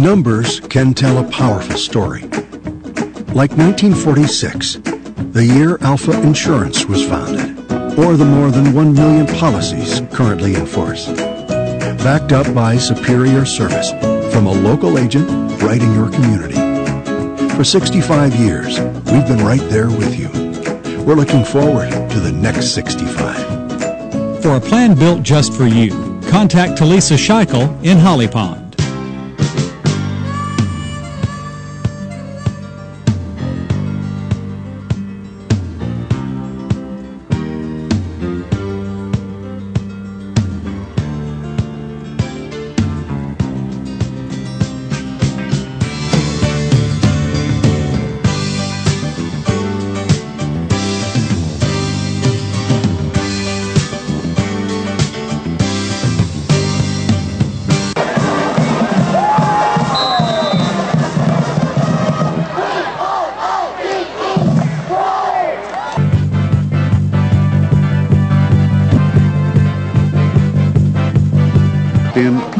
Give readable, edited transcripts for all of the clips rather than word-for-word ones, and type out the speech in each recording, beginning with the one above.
Numbers can tell a powerful story. Like 1946, the year Alpha Insurance was founded, or the more than 1 million policies currently in force. Backed up by superior service from a local agent right in your community. For 65 years, we've been right there with you. We're looking forward to the next 65. For a plan built just for you, contact Talisa Scheichel in Holly Pond.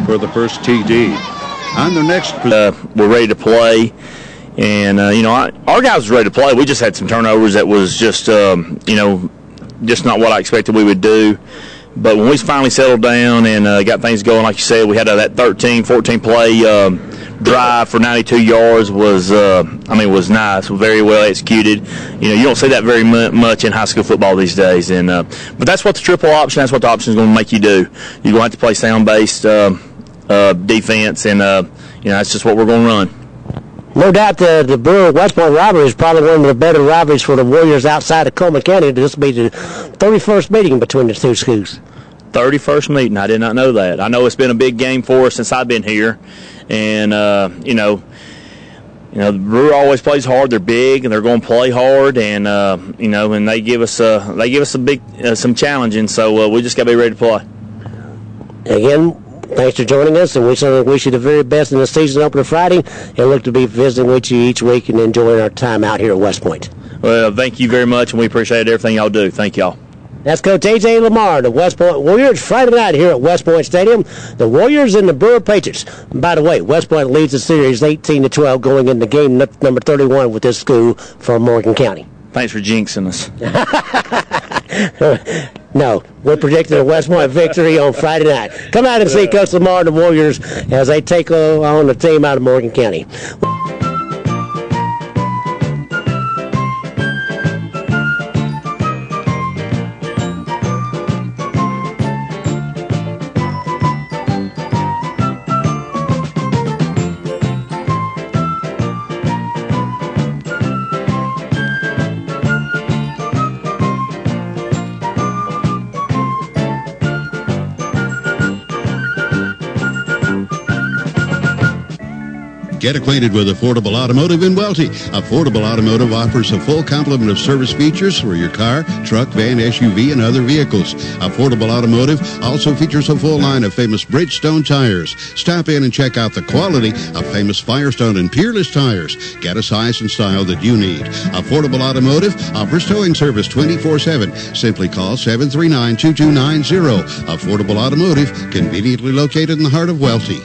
For the first TD. On the next, we're ready to play, and our guys was ready to play. We just had some turnovers that was just just not what I expected we would do. But when we finally settled down and got things going, like you said, we had that 13-14 play drive for 92 yards was nice, very well executed. You don't see that very much in high school football these days, and but that's what the triple option, that's what the option is going to make you do. You're going to have to play sound-based defense, and that's just what we're going to run. No doubt the Brewer-West Point rivalry is probably one of the better rivalries for the Warriors outside of Coleman County. This will be the 31st meeting between the two schools. 31st meeting. I did not know that. I know it's been a big game for us since I've been here, and the Brewer always plays hard. They're big and they're going to play hard, and and they give us some challenging. So we just got to be ready to play. Again, thanks for joining us, and we certainly wish you the very best in the season opener Friday, and look to be visiting with you each week and enjoying our time out here at West Point. Well, thank you very much, and we appreciate everything y'all do. Thank y'all. That's Coach A.J. Lamar, the West Point Warriors, Friday night here at West Point Stadium. The Warriors and the Brewer Patriots. And by the way, West Point leads the series 18-12 going into game number 31 with this school from Morgan County. Thanks for jinxing us. No, we're predicting a West Point victory on Friday night. Come out and see Coach Lamar and the Warriors as they take on the team out of Morgan County. Get acquainted with Affordable Automotive in Welty. Affordable Automotive offers a full complement of service features for your car, truck, van, SUV, and other vehicles. Affordable Automotive also features a full line of famous Bridgestone tires. Stop in and check out the quality of famous Firestone and Peerless tires. Get a size and style that you need. Affordable Automotive offers towing service 24/7. Simply call 739-2290. Affordable Automotive, conveniently located in the heart of Welty.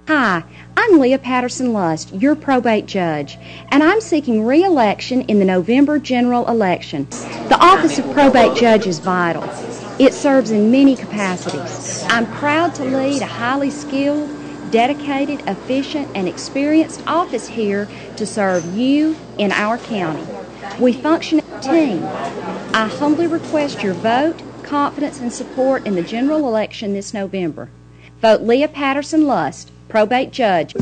Hi, I'm Leah Patterson-Lust, your probate judge, and I'm seeking re-election in the November general election. The office of probate judge is vital. It serves in many capacities. I'm proud to lead a highly skilled, dedicated, efficient, and experienced office here to serve you in our county. We function as a team. I humbly request your vote, confidence, and support in the general election this November. Vote Leah Patterson-Lust, probate judge.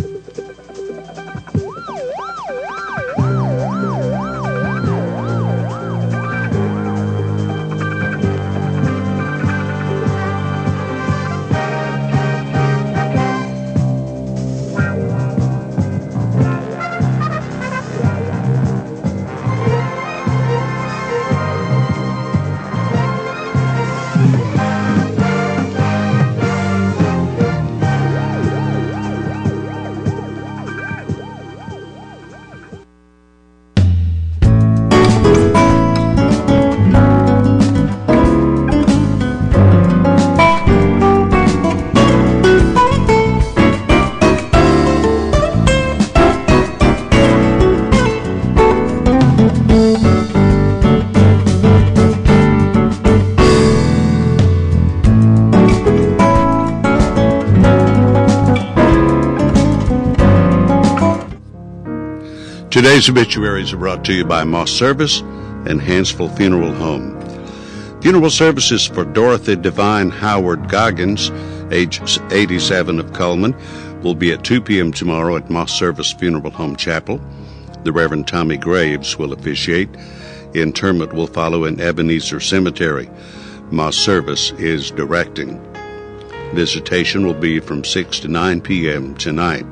Today's obituaries are brought to you by Moss Service and Hansville Funeral Home. Funeral services for Dorothy Devine Howard Goggins, age 87 of Coleman, will be at 2 p.m. tomorrow at Moss Service Funeral Home Chapel. The Reverend Tommy Graves will officiate. Interment will follow in Ebenezer Cemetery. Moss Service is directing. Visitation will be from 6 to 9 p.m. tonight.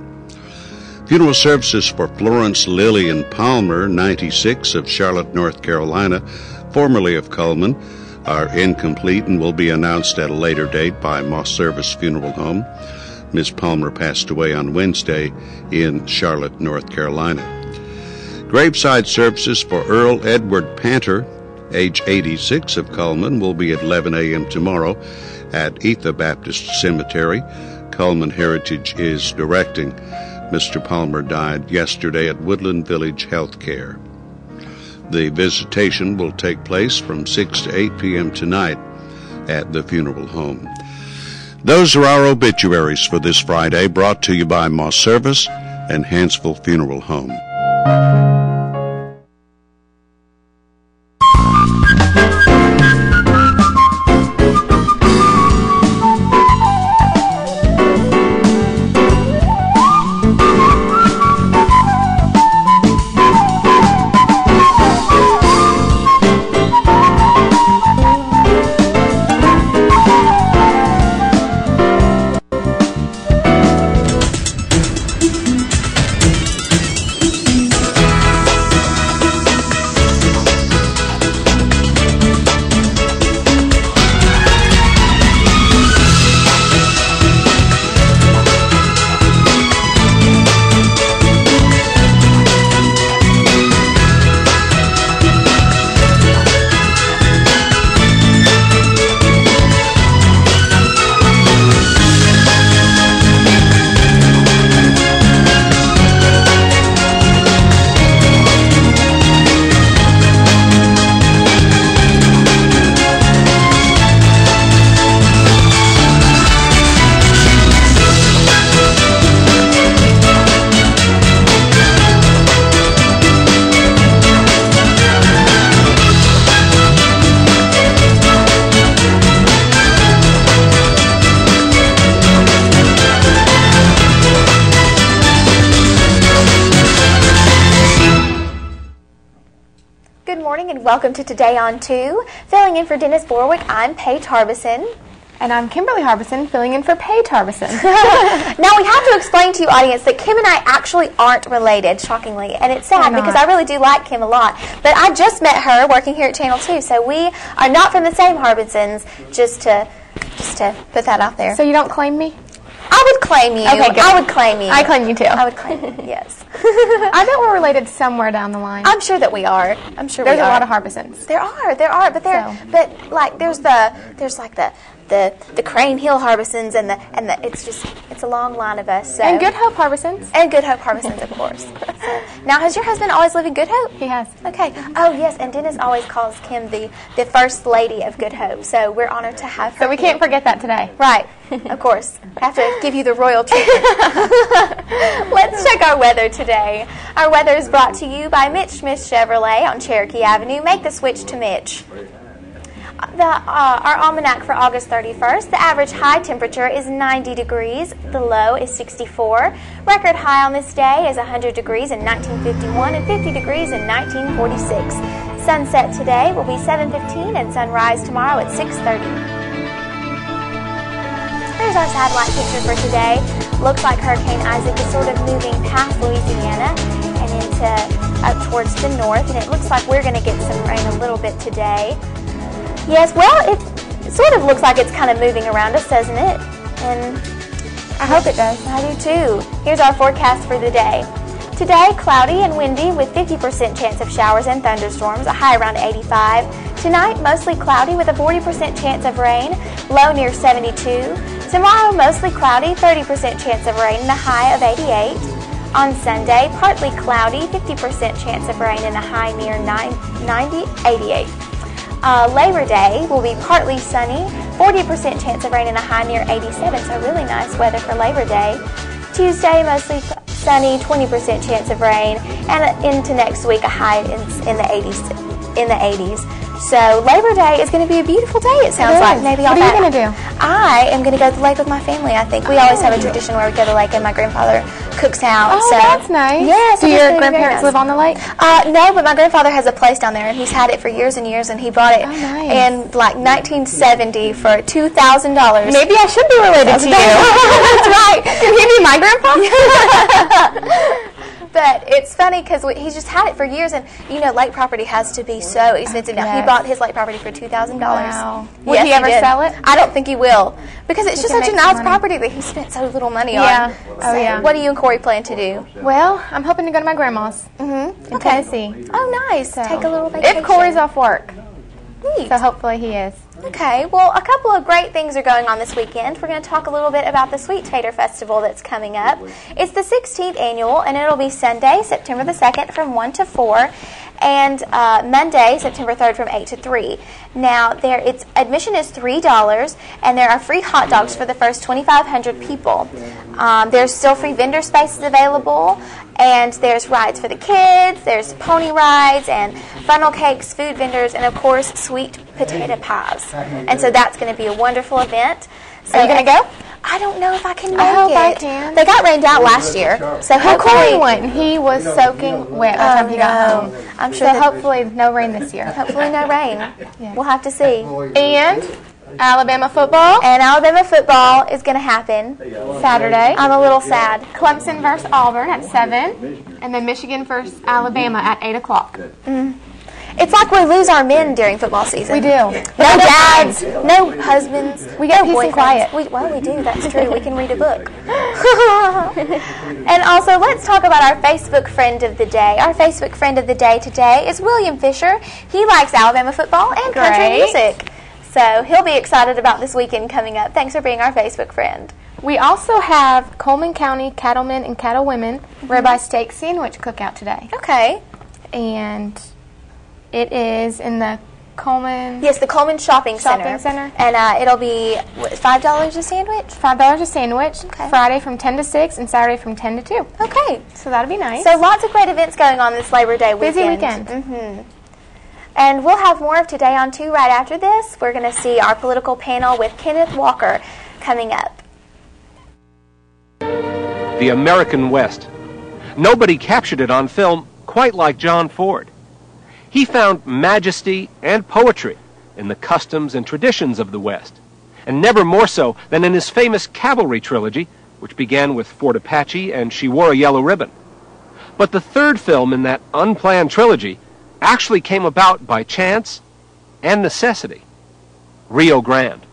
Funeral services for Florence Lillian Palmer, 96, of Charlotte, North Carolina, formerly of Coleman, are incomplete and will be announced at a later date by Moss Service Funeral Home. Ms. Palmer passed away on Wednesday in Charlotte, North Carolina. Graveside services for Earl Edward Panter, age 86, of Coleman, will be at 11 a.m. tomorrow at Etha Baptist Cemetery. Coleman Heritage is directing. Mr. Palmer died yesterday at Woodland Village Healthcare. The visitation will take place from 6 to 8 p.m. tonight at the funeral home. Those are our obituaries for this Friday, brought to you by Moss Service and Hansville Funeral Home. Welcome to Today on 2. Filling in for Dennis Borwick, I'm Paige Harbison. And I'm Kimberly Harbison, filling in for Paige Harbison. Now, we have to explain to you, audience, that Kim and I actually aren't related, shockingly. And it's sad because I really do like Kim a lot. But I just met her working here at Channel 2, so we are not from the same Harbisons, just to put that out there. So you don't claim me? I would claim you. Okay, good. I would claim you. I claim you too. I would claim you, yes. I bet we're related somewhere down the line. I'm sure that we are. I'm sure there's we are. a lot of Harbisons. There are, but like there's like the Crane Hill Harbisons and the it's a long line of us. So. And Good Hope Harbisons. And Good Hope Harbisons, of course. So, now, has your husband always lived in Good Hope? He has. Okay. Oh yes, and Dennis always calls Kim the first lady of Good Hope. So we're honored to have her. So we can't forget that today. Right. Of course. Have to give you the royal treatment. Let's check our weather today. Our weather is brought to you by Mitch Smith Chevrolet on Cherokee Avenue. Make the switch to Mitch. Our almanac for August 31st, the average high temperature is 90 degrees, the low is 64. Record high on this day is 100 degrees in 1951 and 50 degrees in 1946. Sunset today will be 7:15 and sunrise tomorrow at 6:30. Here's our satellite picture for today. Looks like Hurricane Isaac is sort of moving past Louisiana and into up towards the north, and it looks like we're going to get some rain a little bit today. Yes, well, it sort of looks like it's kind of moving around us, doesn't it? And I hope it does. I do too. Here's our forecast for the day. Today, cloudy and windy with 50% chance of showers and thunderstorms, a high around 85. Tonight, mostly cloudy with a 40% chance of rain, low near 72. Tomorrow, mostly cloudy, 30% chance of rain, and a high of 88. On Sunday, partly cloudy, 50% chance of rain, and a high near 88. Labor Day will be partly sunny, 40% chance of rain, and a high near 87, so really nice weather for Labor Day. Tuesday, mostly sunny, 20% chance of rain, and into next week a high in the 80s. So Labor Day is going to be a beautiful day, it sounds like. Maybe what are you going to do? I am going to go to the lake with my family, I think. We always have a tradition where we go to the lake and my grandfather cooks out. Oh, so that's nice. Yes. Do your grandparents live on the lake? No, but my grandfather has a place down there, and he's had it for years and years, and he bought it in like 1970 for $2,000. Maybe I should be related to you. That's right. Can he be my grandpa? But it's funny because he's just had it for years, and you know, lake property has to be so expensive now. He bought his lake property for $2,000. Wow. Would he ever sell it? I don't think he will, because it's just such a nice property that he spent so little money on. So what do you and Corey plan to do? Well, I'm hoping to go to my grandma's in Tennessee. Oh, nice. So, take a little vacation. If Corey's off work. Neat. So hopefully he is. Okay, well, a couple of great things are going on this weekend. We're going to talk a little bit about the Sweet Tater Festival that's coming up. It's the 16th annual, and it'll be Sunday, September the 2nd from 1 to 4, and Monday, September 3rd from 8 to 3. Now, admission is $3, and there are free hot dogs for the first 2,500 people. There's still free vendor spaces available, and there's rides for the kids, there's pony rides, and funnel cakes, food vendors, and of course, sweet potato pies. And so that's going to be a wonderful event. So are you going to go? I don't know if I can make I hope it. I can. They got rained out last year, so Corey went. He was soaking wet by the time he got home. I'm sure. So hopefully no rain this year. Hopefully no rain. We'll have to see. And Alabama football. And Alabama football is going to happen Saturday. I'm a little sad. Clemson versus Auburn at 7, and then Michigan versus Alabama at 8 o'clock. It's like we lose our men during football season. We do. No dads, no husbands. We get no peace and quiet. We do. That's true. We can read a book. And also, let's talk about our Facebook friend of the day. Our Facebook friend of the day today is William Fisher. He likes Alabama football and country music. So he'll be excited about this weekend coming up. Thanks for being our Facebook friend. We also have Coleman County Cattlemen and Cattlewomen Ribeye Steak Sandwich Cookout today. Okay. And it is in the Coleman... Yes, the Coleman Shopping Center. And it'll be, $5 a sandwich? $5 a sandwich. Okay. Friday from 10 to 6 and Saturday from 10 to 2. Okay. So that'll be nice. So lots of great events going on this Labor Day weekend. Busy weekend. And we'll have more of Today on 2 right after this. We're going to see our political panel with Kenneth Walker coming up. The American West. Nobody captured it on film quite like John Ford. He found majesty and poetry in the customs and traditions of the West, and never more so than in his famous Cavalry trilogy, which began with Fort Apache and She Wore a Yellow Ribbon. But the third film in that unplanned trilogy actually came about by chance and necessity. Rio Grande.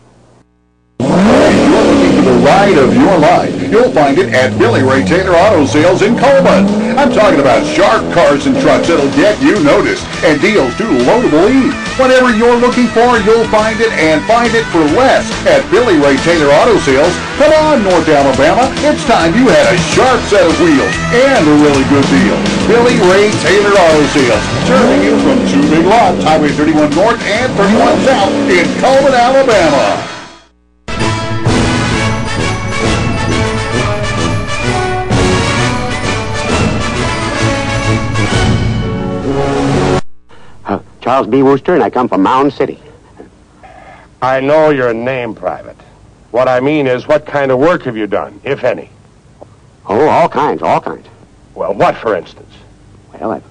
The ride of your life. You'll find it at Billy Ray Taylor Auto Sales in Coleman. I'm talking about sharp cars and trucks that'll get you noticed and deals too low to believe. Whatever you're looking for, you'll find it and find it for less at Billy Ray Taylor Auto Sales. Come on, North Alabama. It's time you had a sharp set of wheels and a really good deal. Billy Ray Taylor Auto Sales, serving you from 2 big lots, Highway 31 North and 31 South in Coleman, Alabama. Charles B. Wooster, and I come from Mound City. I know your name, Private. What I mean is, what kind of work have you done, if any? Oh, all kinds, all kinds. Well, what, for instance? Well, I've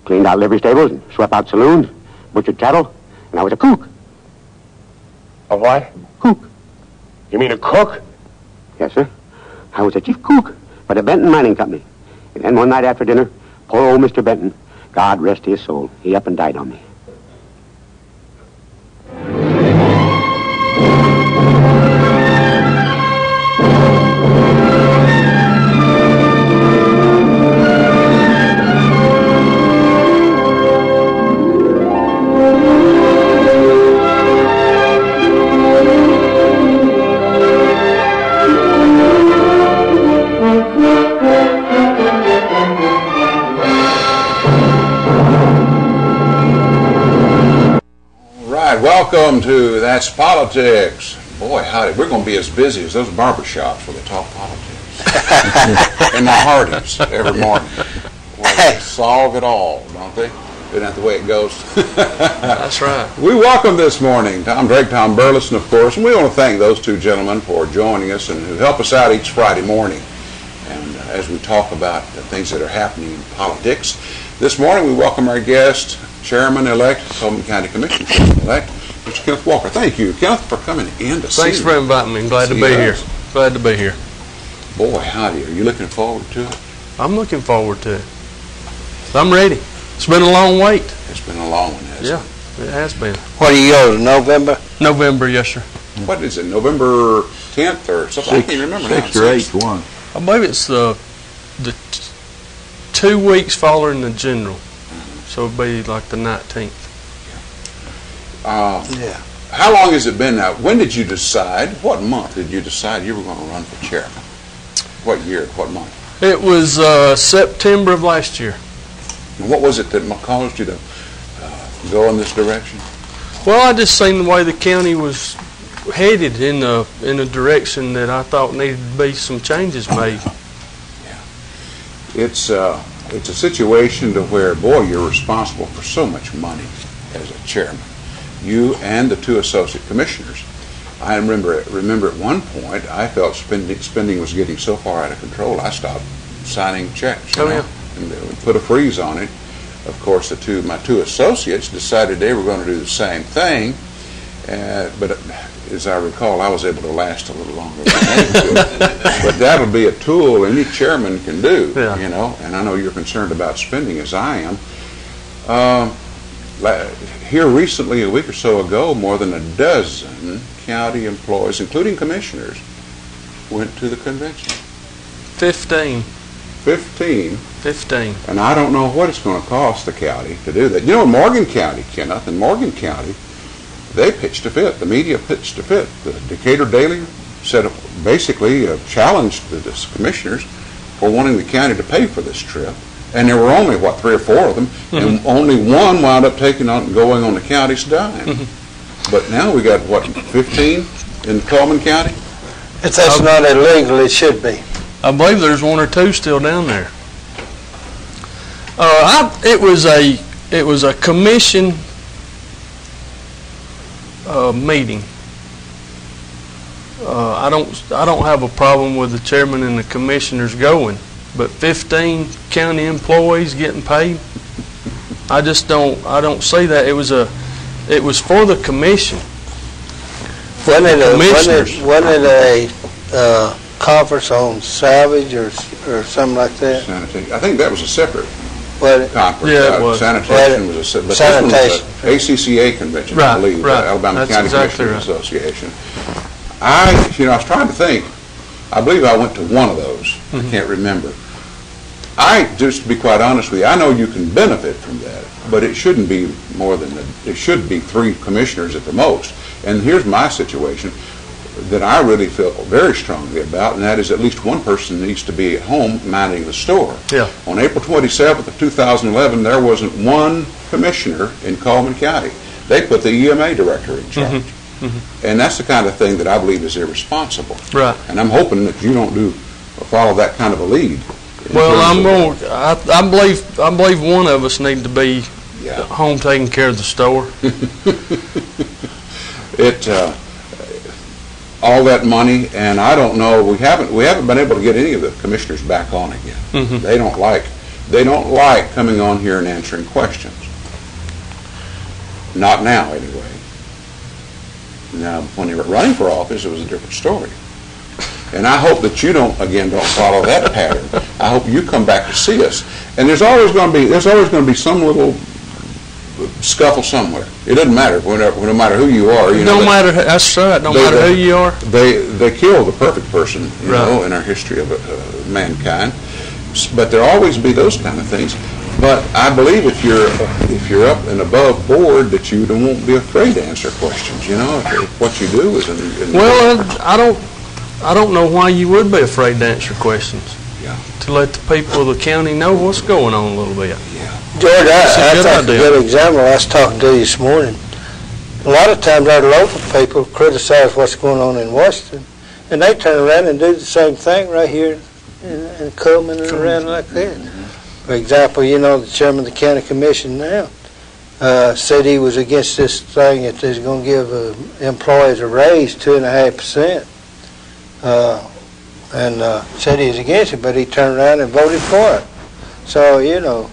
cleaned out livery stables and swept out saloons, butchered cattle, and I was a cook. A what? Cook. You mean a cook? Yes, sir. I was a chief cook for the Benton Mining Company. And then one night after dinner, poor old Mr. Benton, God rest his soul, he up and died on me. Welcome to That's Politics. Boy, howdy, we're going to be as busy as those barbershops when we talk politics. and the Hardys every morning. Well, they solve it all, don't they? Isn't that the way it goes? That's right. We welcome this morning Tom Drake, Tom Burleson, of course, and we want to thank those two gentlemen for joining us and who help us out each Friday morning. And as we talk about the things that are happening in politics, this morning we welcome our guest, Chairman-elect, Coleman County Commissioner-elect, Mr. Kenneth Walker. Thank you, Kenneth, for coming in to see us. Thanks for inviting me. I'm glad to be here. Glad to be here. Boy, howdy. Are you looking forward to it? I'm looking forward to it. I'm ready. It's been a long wait. It's been a long one, hasn't it? Yeah, it has been. What do you go to, November? November, yes, sir. What is it, November 10th or something? I can't remember now. 6th or 8th one. I believe it's the 2 weeks following the general. So it'll be like the 19th. Yeah. How long has it been now? When did you decide, what month did you decide you were going to run for chairman? What year, what month? It was September of last year. And what was it that caused you to go in this direction? Well, I just seen the way the county was headed in a direction that I thought needed to be some changes made. Yeah. It's a situation to where, boy, you're responsible for so much money as a chairman. You and the 2 associate commissioners. I remember at one point I felt spending was getting so far out of control I stopped signing checks. You know? Yeah. And we put a freeze on it. Of course, my 2 associates decided they were going to do the same thing, but as I recall, I was able to last a little longer than they could. But that'll be a tool any chairman can do, you know. And I know you're concerned about spending, as I am. Here recently, a week or so ago, more than a dozen county employees, including commissioners, went to the convention. 15. 15. And I don't know what it's going to cost the county to do that. You know, in Morgan County, Kenneth, in Morgan County, they pitched a fit. The media pitched a fit. The Decatur Daily said basically challenged the commissioners for wanting the county to pay for this trip. And there were only, 3 or 4 of them, and only one wound up taking on going on the county's dime. But now we got, 15 in Coleman County? If that's not illegal, it should be. I believe there's 1 or 2 still down there. It was a commission meeting. I don't have a problem with the chairman and the commissioners going, but 15 county employees getting paid, I don't see that. It was for the commission. Wasn't it a conference on salvage or something like that? Sanitation. I think that was a separate conference. Yeah, it was. Sanitation was a separate. Sanitation. This one was an ACCA convention, I believe, Alabama County Commissioners Association. I was trying to think. I believe I went to one of those. I can't remember. Just to be quite honest with you, I know you can benefit from that, but it shouldn't be more than it should be 3 commissioners at the most. And here's my situation that I really feel very strongly about, and that is at least one person needs to be at home minding the store. Yeah. On April 27th of 2011, there wasn't one commissioner in Coleman County. They put the EMA director in charge. And that's the kind of thing that I believe is irresponsible. Right. And I'm hoping that you don't follow that kind of a lead. Well, I believe one of us need to be at home taking care of the store. All that money, and I don't know. We haven't been able to get any of the commissioners back on again. They don't like coming on here and answering questions. Not now, anyway. Now, when they were running for office, it was a different story. And I hope that you don't follow that pattern. I hope you come back to see us. And there's always going to be some little scuffle somewhere. It doesn't matter. No matter who you are. That's right. No matter who you are. They kill the perfect person, you know, in our history of mankind. But there'll always be those kind of things. But I believe if you're up and above board, that you won't be afraid to answer questions. You know, if what you do is. I don't know why you would be afraid to answer questions. Yeah. To let the people of the county know what's going on a little bit. Yeah. George, I think a good example. I was talking to you this morning. A lot of times our local people criticize what's going on in Washington, and they turn around and do the same thing right here in Coleman and around like that. For example, you know, the chairman of the county commission now said he was against this thing that they're going to give employees a raise 2.5%, and said he was against it, but he turned around and voted for it. So, you know.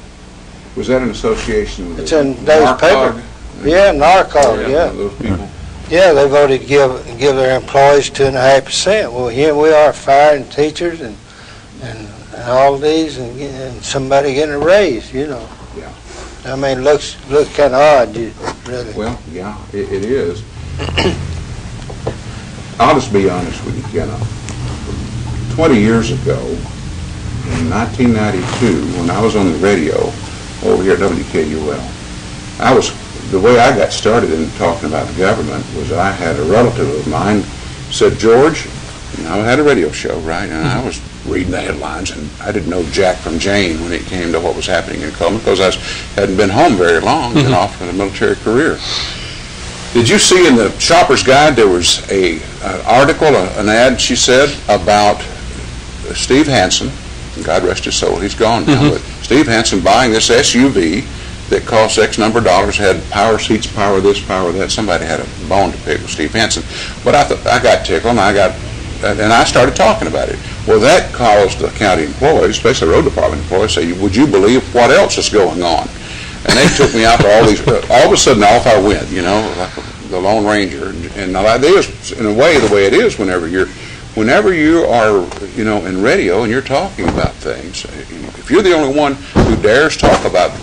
Was that an association with It's in Dave's paper. Yeah, NARCOG, yeah. Those people. Yeah, they voted to give their employees 2.5%. Well, here we are firing teachers and all these and somebody getting a raise, you know. Yeah. I mean, looks kind of odd, really. Well, yeah, it is. I'll just be honest with you, Kenneth. 20 years ago, in 1992, when I was on the radio over here at WKUL, the way I got started in talking about the government was I had a relative of mine said, George, you know, I had a radio show, right, and I was reading the headlines, and I didn't know Jack from Jane when it came to what was happening in Coleman because I hadn't been home very long, been off in a military career. Did you see in the Shopper's Guide there was an article, an ad, she said, about Steve Hansen, God rest his soul, he's gone now, but Steve Hansen buying this SUV that cost X number of dollars, had power seats, power this, power that. Somebody had a bone to pick with Steve Hansen. But I thought, I got tickled, and I started talking about it. Well, that caused the county employees, especially road department employees, say, would you believe what else is going on? And they took me out to all these, all of a sudden off I went, you know, like the Lone Ranger. And that is, in a way, the way it is whenever you are, you know, in radio and you're talking about things. If you're the only one who dares talk about,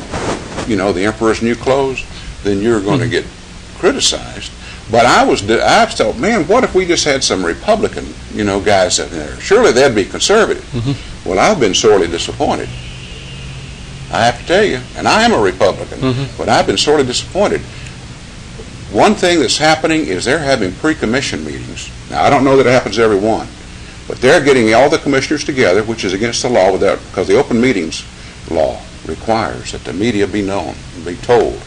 you know, the emperor's new clothes, then you're going to get criticized. But I thought, man, what if we just had some Republican, you know, guys in there? Surely they'd be conservative. Well, I've been sorely disappointed. I have to tell you, and I am a Republican, but I've been sorely disappointed. One thing that's happening is they're having pre-commission meetings. Now, I don't know that it happens to every one, but they're getting all the commissioners together, which is against the law, because the open meetings law requires that the media be known and be told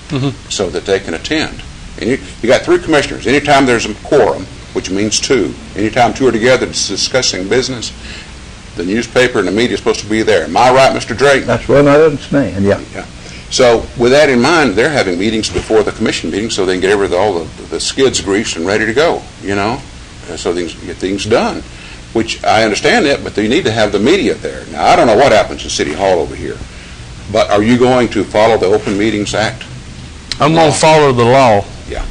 so that they can attend. And you got 3 commissioners. Anytime there's a quorum, which means 2, anytime 2 are together discussing business, the newspaper and the media is supposed to be there. Am I right, Mr. Drake? That's what I understand, yeah. So with that in mind, they're having meetings before the commission meeting so they can get all the skids greased and ready to go, you know, so they can get things done, which I understand that, but they need to have the media there. Now, I don't know what happens in City Hall over here, but are you going to follow the Open Meetings Act? I'm going to follow the law Yeah.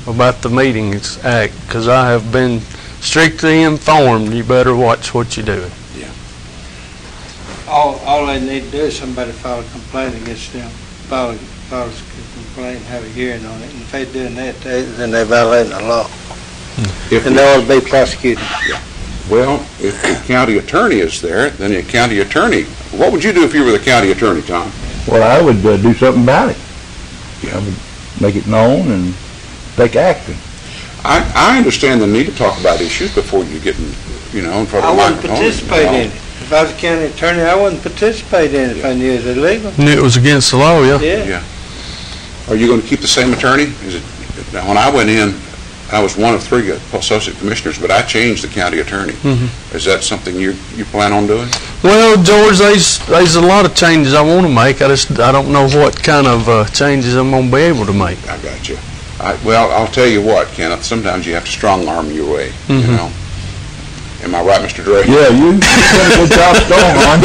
about the Meetings Act because I have been strictly informed. You better watch what you're doing. All they need to do is somebody file a complaint against them, file a complaint, have a hearing on it, and if they're doing that, then they're violating the law. And they ought to be prosecuted. Well, if the county attorney is there, then the county attorney, what would you do if you were the county attorney, Tom? Well, I would do something about it. I would make it known and take action. I understand the need to talk about issues before you get in, you know, in front of the microphone. I wouldn't participate in it. If I was a county attorney, I wouldn't participate in it if I knew it was illegal. Knew it was against the law, Yeah. Are you going to keep the same attorney? Now, when I went in, I was one of 3 associate commissioners, but I changed the county attorney. Is that something you plan on doing? Well, George, there's a lot of changes I want to make. I don't know what kind of changes I'm going to be able to make. I got you. Well, I'll tell you what, Kenneth, sometimes you have to strong arm your way, you know. Am I right, Mr. Drake? Yeah, you did a good job strong arm.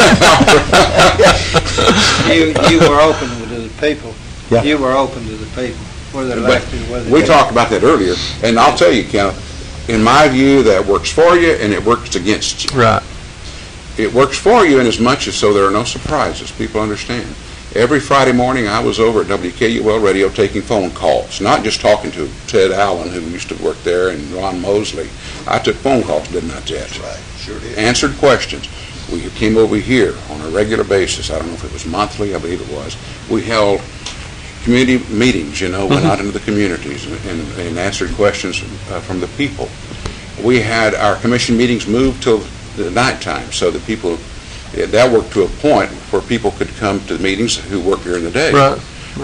You were open to the people. Yeah. You were open to the people, whether they liked it or whether we talked about that earlier, and I'll tell you, Kenneth, in my view, that works for you and it works against you. Right. It works for you in as much as so there are no surprises. People understand. Every Friday morning, I was over at WKUL Radio taking phone calls, not just talking to Ted Allen, who used to work there, and Ron Mosley. I took phone calls, didn't I, Ted? That's right, sure did. Answered questions. We came over here on a regular basis. I don't know if it was monthly, I believe it was. We held community meetings, you know, went out into the communities and answered questions from the people. We had our commission meetings moved till the nighttime so that people, that worked to a point where people could come to the meetings who worked during the day. Right.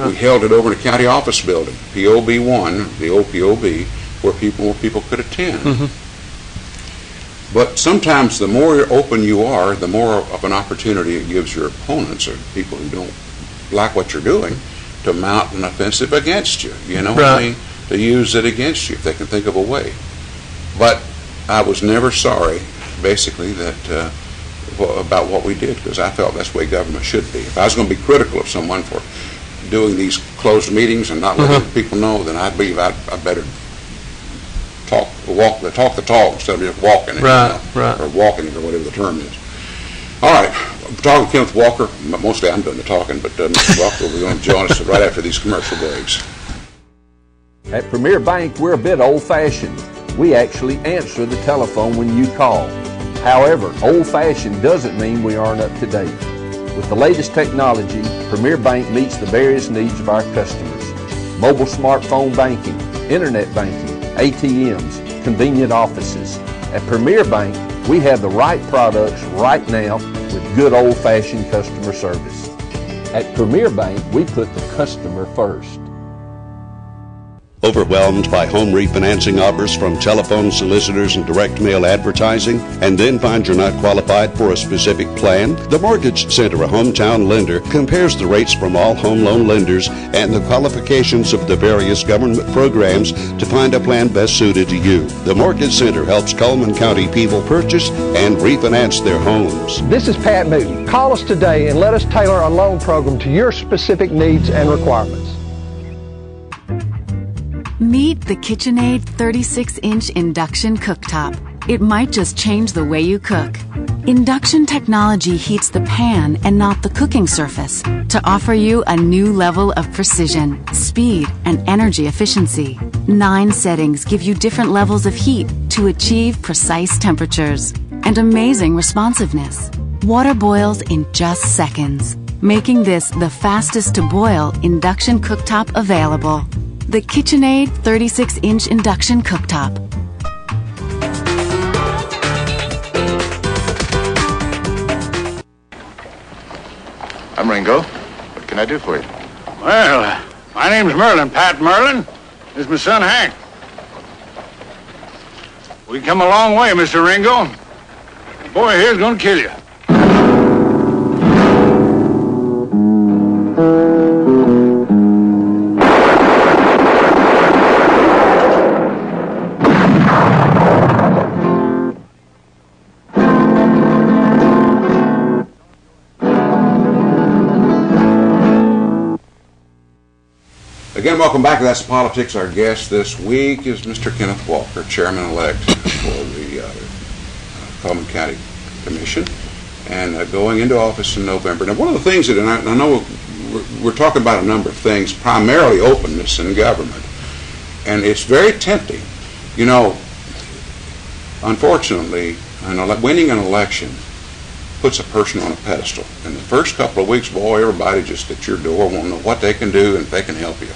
We held it over in the county office building, POB 1, the old POB, where people could attend. But sometimes the more open you are, the more of an opportunity it gives your opponents or people who don't like what you're doing to mount an offensive against you. You know what I mean? To use it against you if they can think of a way. But I was never sorry, basically, that about what we did, because I felt that's the way government should be. If I was going to be critical of someone for doing these closed meetings and not letting people know, then I believe I better talk the talk instead of just walking it, or walking it, or whatever the term is. All right, I'm talking with Kenneth Walker. Mostly I'm doing the talking, but Mr. Walker will be going to join us right after these commercial breaks. At Premier Bank, we're a bit old-fashioned. We actually answer the telephone when you call. However, old-fashioned doesn't mean we aren't up to date. With the latest technology, Premier Bank meets the various needs of our customers. Mobile smartphone banking, internet banking, ATMs, convenient offices. At Premier Bank, we have the right products right now with good old-fashioned customer service. At Premier Bank, we put the customer first. Overwhelmed by home refinancing offers from telephone solicitors and direct mail advertising, and then find you're not qualified for a specific plan? The Mortgage Center, a hometown lender, compares the rates from all home loan lenders and the qualifications of the various government programs to find a plan best suited to you. The Mortgage Center helps Coleman County people purchase and refinance their homes. This is Pat Newton. Call us today and let us tailor a loan program to your specific needs and requirements. Meet the KitchenAid 36-inch induction cooktop. It might just change the way you cook. Induction technology heats the pan and not the cooking surface to offer you a new level of precision, speed, and energy efficiency. 9 settings give you different levels of heat to achieve precise temperatures and amazing responsiveness. Water boils in just seconds, making this the fastest to boil induction cooktop available. The KitchenAid 36-inch induction cooktop. I'm Ringo. What can I do for you? Well, my name's Merlin, Pat Merlin. This is my son, Hank. We come a long way, Mr. Ringo. The boy here's gonna kill you. Again, welcome back to That's Politics. Our guest this week is Mr. Kenneth Walker, Chairman-elect for the Coleman County Commission, and going into office in November. Now, one of the things that, and I know we're talking about a number of things, primarily openness in government, and it's very tempting. You know, unfortunately, winning an election puts a person on a pedestal. In the first couple of weeks, boy, everybody just at your door won't know what they can do and if they can help you.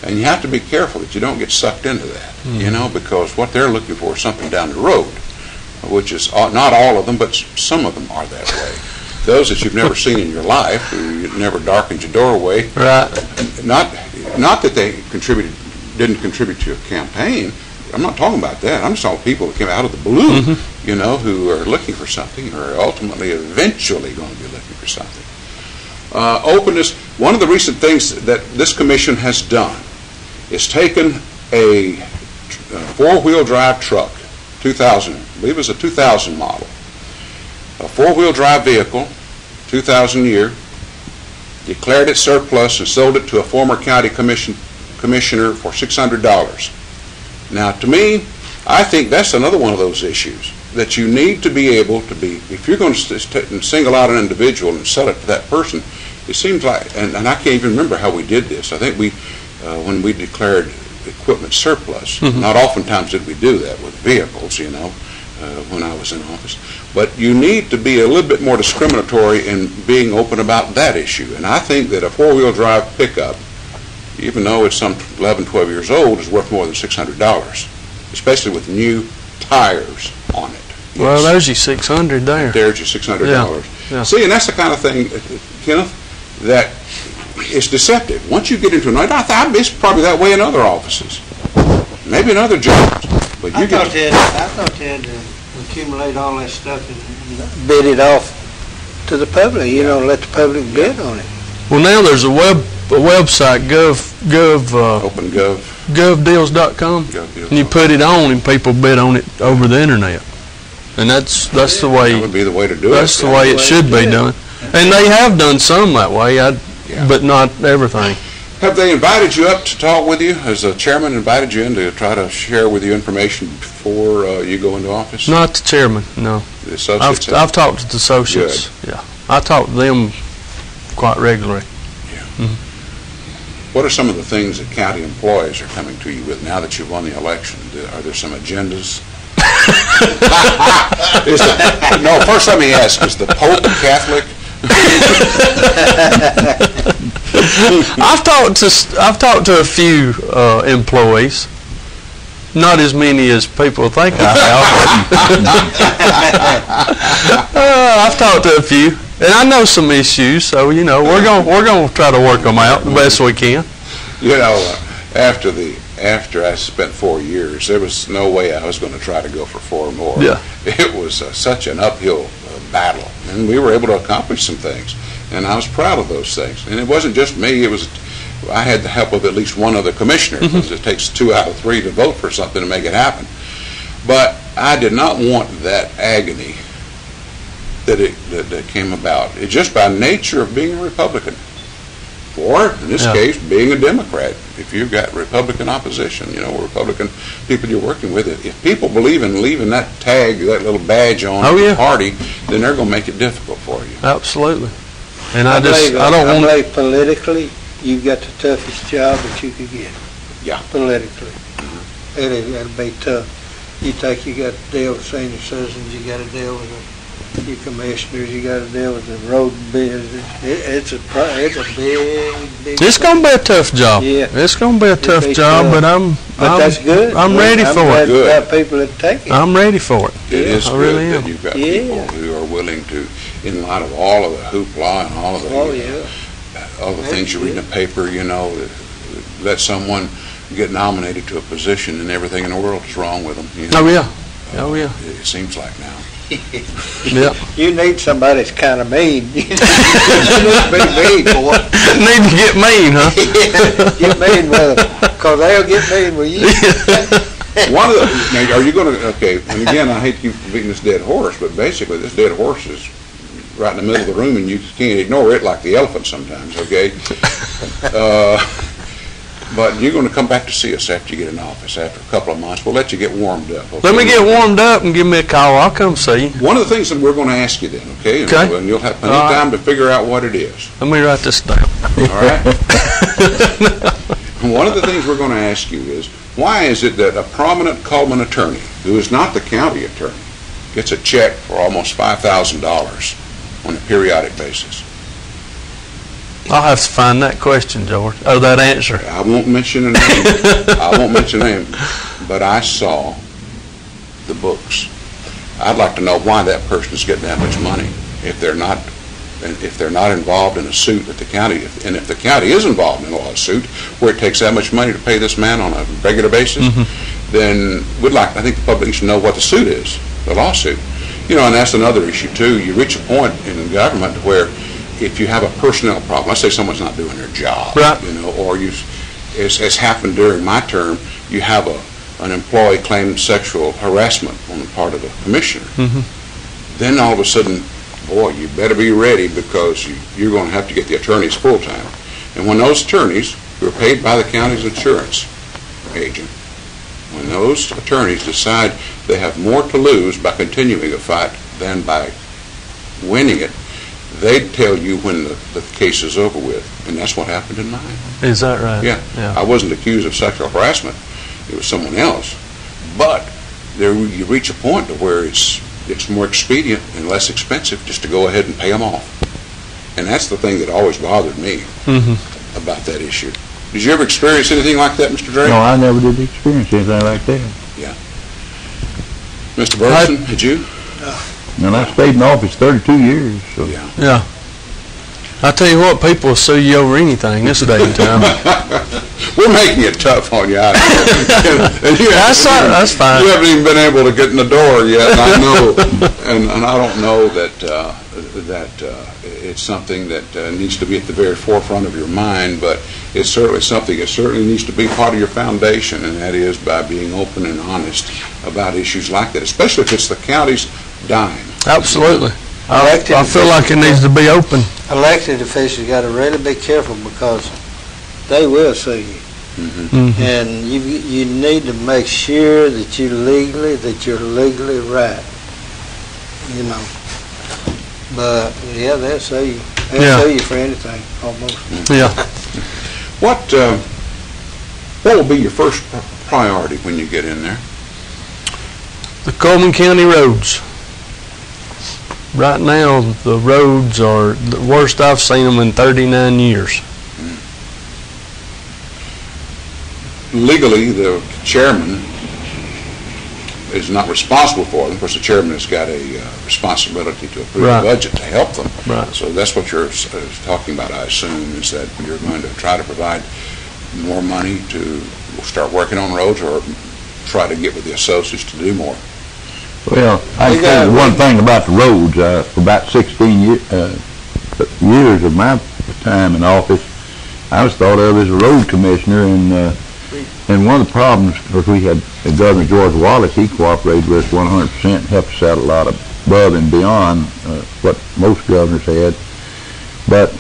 And you have to be careful that you don't get sucked into that, you know, because what they're looking for is something down the road, which is not all of them, but some of them are that way. Those that you've never seen in your life, who never darkened your doorway, not that they didn't contribute to your campaign. I'm not talking about that. I'm just talking people that came out of the blue, you know, who are looking for something, or ultimately, eventually going to be looking for something. Openness. One of the recent things that this commission has done is taken a four-wheel drive truck, 2000, I believe it was a 2000 model, a four-wheel drive vehicle, 2000 year, declared it surplus and sold it to a former county commissioner for $600. Now, to me, I think that's another one of those issues that you need to be able to be, if you're going to single out an individual and sell it to that person, it seems like, and I can't even remember how we did this. I think we, when we declared equipment surplus, not oftentimes did we do that with vehicles, you know, when I was in office. But you need to be a little bit more discriminatory in being open about that issue. And I think that a four-wheel drive pickup, even though it's some 11, 12 years old, is worth more than $600, especially with new tires on it. Yes. Well, there's your $600 there. There's your $600. Yeah. See, and that's the kind of thing, Kenneth, that is deceptive. Once you get into an, it's probably that way in other offices, maybe in other jobs. But I thought Ted, the accumulate all that stuff and bid it off to the public, let the public bid on it. Well, now there's a website, govdeals.com, and you put it on and people bid on it over the internet. And that's the way. That would be the way to do it. That's the way it should be done. And they have done some that way, but not everything. Have they invited you up to talk with you? Has the chairman invited you in to try to share with you information before you go into office? Not the chairman, no. The associates? I've talked to the associates. Good. Yeah, I talk to them quite regularly. Yeah. Mm-hmm. What are some of the things that county employees are coming to you with now that you've won the election? Are there some agendas? No, first let me ask, is the Pope Catholic? I've talked to a few employees, not as many as people think I have. I've talked to a few, and I know some issues. So we're going to try to work them out the best we can. After I spent 4 years, there was no way I was going to try to go for 4 more. Yeah. It was such an uphill battle, and we were able to accomplish some things, and I was proud of those things. And it wasn't just me; I had the help of at least one other commissioner, because it takes 2 out of 3 to vote for something to make it happen. But I did not want that agony that came about. It just by nature of being a Republican. Or, in this case, being a Democrat. If you've got Republican opposition, Republican people you're working with, if people believe in leaving that tag, that little badge on the party, then they're going to make it difficult for you. Absolutely. And I believe politically, you've got the toughest job that you could get. Yeah. Politically. It'll be tough. You think you got to deal with senior citizens, you got to deal with your commissioners, you got to deal with the road business. It's a big. It's going to be a tough job. Yeah, it's going to be a tough job, but that's good. I'm ready for it. You've got people that take it. I'm ready for it. It is I good really that am. you've got people who are willing to, in light of all of the hoopla and all of the things you read in the paper, let someone get nominated to a position and everything in the world is wrong with them. Oh yeah. It seems like now. Yeah. You need somebody that's kind of mean. You need to be mean, boy. Need to get mean, huh? Get mean with them, because they'll get mean with you. Now, are you going to, and again, I hate to keep beating this dead horse, but basically this dead horse is right in the middle of the room and you can't ignore it like the elephant sometimes, okay? But you're going to come back to see us after you get in office, after a couple of months. We'll let you get warmed up. Okay? Let me get warmed up and give me a call. I'll come see you. One of the things that we're going to ask you then, okay? And you'll have plenty of time to figure out what it is. Let me write this down. All right? One of the things we're going to ask you is, why is it that a prominent Coleman attorney, who is not the county attorney, gets a check for almost $5,000 on a periodic basis? I'll have to find that question, George. Oh, that answer. I won't mention a name. But I saw the books. I'd like to know why that person is getting that much money if they're not involved in a suit at the county, and if the county is involved in a lawsuit where it takes that much money to pay this man on a regular basis, then I think the public needs to know what the suit is, the lawsuit. And that's another issue too. You reach a point in government where if you have a personnel problem, let's say someone's not doing their job, right. Or as happened during my term, you have an employee claim sexual harassment on the part of the commissioner. Then all of a sudden, boy, you better be ready, because you're going to have to get the attorneys full-time. And when those attorneys, who are paid by the county's insurance agent, when those attorneys decide they have more to lose by continuing a fight than by winning it, they tell you when the case is over with, and that's what happened in mine. Is that right? Yeah. I wasn't accused of sexual harassment. It was someone else. But you reach a point to where it's more expedient and less expensive just to go ahead and pay them off. And that's the thing that always bothered me about that issue. Did you ever experience anything like that, Mr. Drake? No, I never did experience anything like that. Yeah. Mr. Burleson, did you? And I stayed in office 32 years. So. Yeah. I tell you what, people will sue you over anything this day and time. We're making it tough on you. I know. And That's fine. You haven't even been able to get in the door yet, and I know, and I don't know that it's something that needs to be at the very forefront of your mind, but it's certainly something that certainly needs to be part of your foundation, and that is by being open and honest about issues like that, especially if it's the county's dime. Absolutely. I feel like it needs to be open. Elected officials got to really be careful because they will sue you. Mm-hmm. And you need to make sure that you're legally right. You know. But yeah, they'll sue you. They'll sue you for anything, almost. Yeah. What will be your first priority when you get in there? The Coleman County roads. Right now, the roads are the worst I've seen them in 39 years. Legally, the chairman is not responsible for them. Of course, the chairman has got a responsibility to approve the budget to help them. Right. So that's what you're talking about, I assume, is that you're going to try to provide more money to start working on roads or try to get with the associates to do more. Well, I can tell you one thing about the roads. For about 16 years of my time in office, I was thought of as a road commissioner, and one of the problems, of course, we had Governor George Wallace. He cooperated with us 100% and helped us out a lot above and beyond what most governors had. But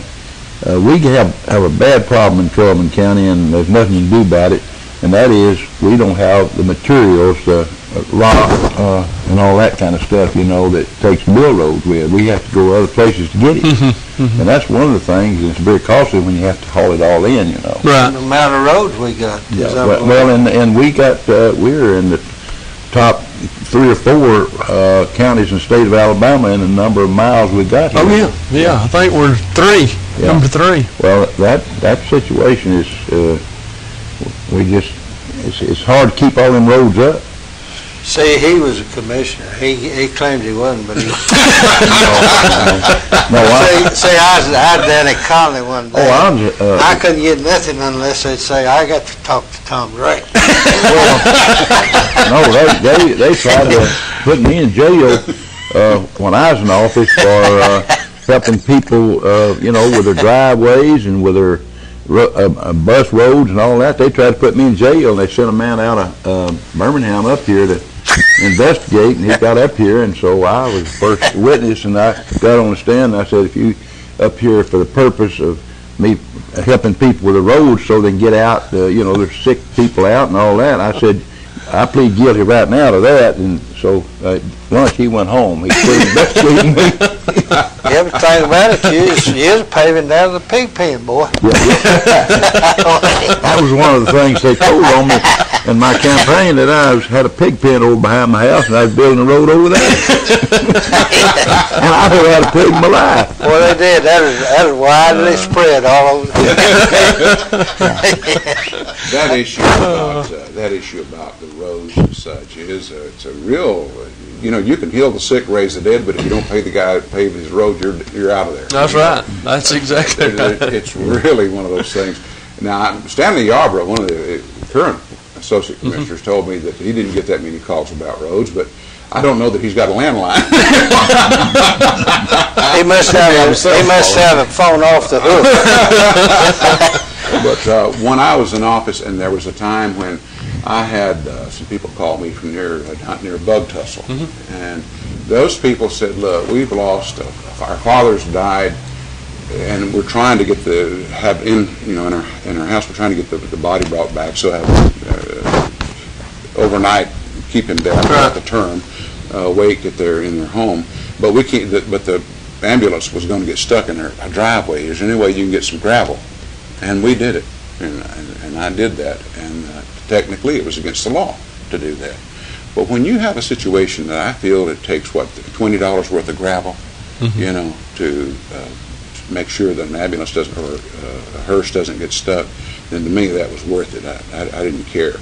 we have a bad problem in Coleman County, and there's nothing you can do about it, and that is we don't have the materials, rock and all that kind of stuff, you know, that takes to build roads with. We have to go other places to get it. And that's one of the things that's very costly when you have to haul it all in, you know. Right. The amount of roads we got. Yeah, well, and we got, we're in the top 3 or 4 counties in the state of Alabama in the number of miles we got here. Oh, yeah. I think we're 3, number 3. Well, that situation is, it's hard to keep all them roads up. See, he was a commissioner. He claimed he wasn't, but he was. See, I was down at Conley one day. I couldn't get nothing unless they'd say, I got to talk to Tom Gray. No, they tried to put me in jail when I was in office for helping people, you know, with their driveways and with their bus roads and all that. They tried to put me in jail, and they sent a man out of Birmingham up here to investigate, and he got up here, and so I was the first witness, and I got on the stand, and I said, if you up here for the purpose of me helping people with the roads so they can get out, you know, there's sick people out and all that, I said, I plead guilty right now to that. And so once he went home, he quit investigating me. Everything about it, you is paving down to the pig pen, boy. That was one of the things they told on me in my campaign, that I had a pig pen over behind my house, and I was building a road over there. And I never had a pig in my life. Well, they did. That is widely spread all over the That issue about the roads and such is it's a real, you know, you can heal the sick, raise the dead, but if you don't pay the guy to pave his road, you're out of there. That's right. That's exactly right. It's really one of those things. Now, Stanley Yarborough, one of the current associate commissioners, told me that he didn't get that many calls about roads, but I don't know that he's got a landline. He must have a phone off the hook. But when I was in office, and there was a time when I had some people call me from near Bug Tussle, and those people said, "Look, we've lost. Our fathers died, and we're trying to get in our house. We're trying to get the body brought back. So have overnight, keep him down throughout the term, wake in their home. But we can't. But the ambulance was going to get stuck in our driveway. Is there any way you can get some gravel?" And we did it, and I did that, and technically it was against the law to do that. But when you have a situation that I feel it takes, $20 worth of gravel, you know, to make sure that an ambulance doesn't, or a hearse doesn't get stuck, then to me that was worth it. I didn't care.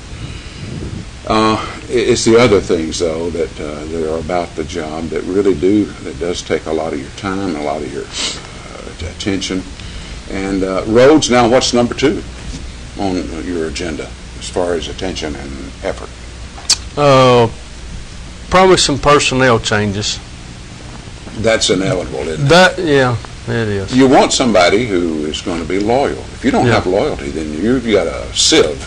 It's the other things, though, that are about the job that does take a lot of your time, a lot of your attention. And roads, now what's number 2? on your agenda as far as attention and effort? Probably some personnel changes. That's inevitable, isn't it? Yeah, it is. You want somebody who is going to be loyal. If you don't have loyalty, then you've got a sieve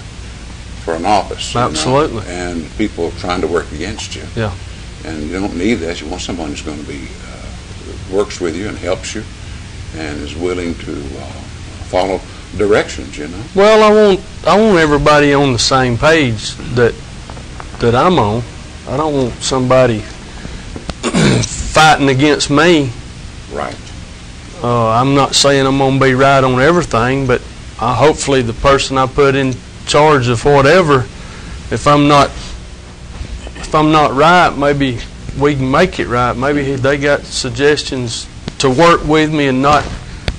for an office. Absolutely. And people trying to work against you. Yeah. And you don't need that. You want someone who's going to be, works with you and helps you and is willing to follow directions, you know. Well, I want everybody on the same page that I'm on. I don't want somebody fighting against me. Right. I'm not saying I'm going to be right on everything, but hopefully the person I put in charge of whatever, if I'm not right, maybe we can make it right. Maybe they got suggestions to work with me and not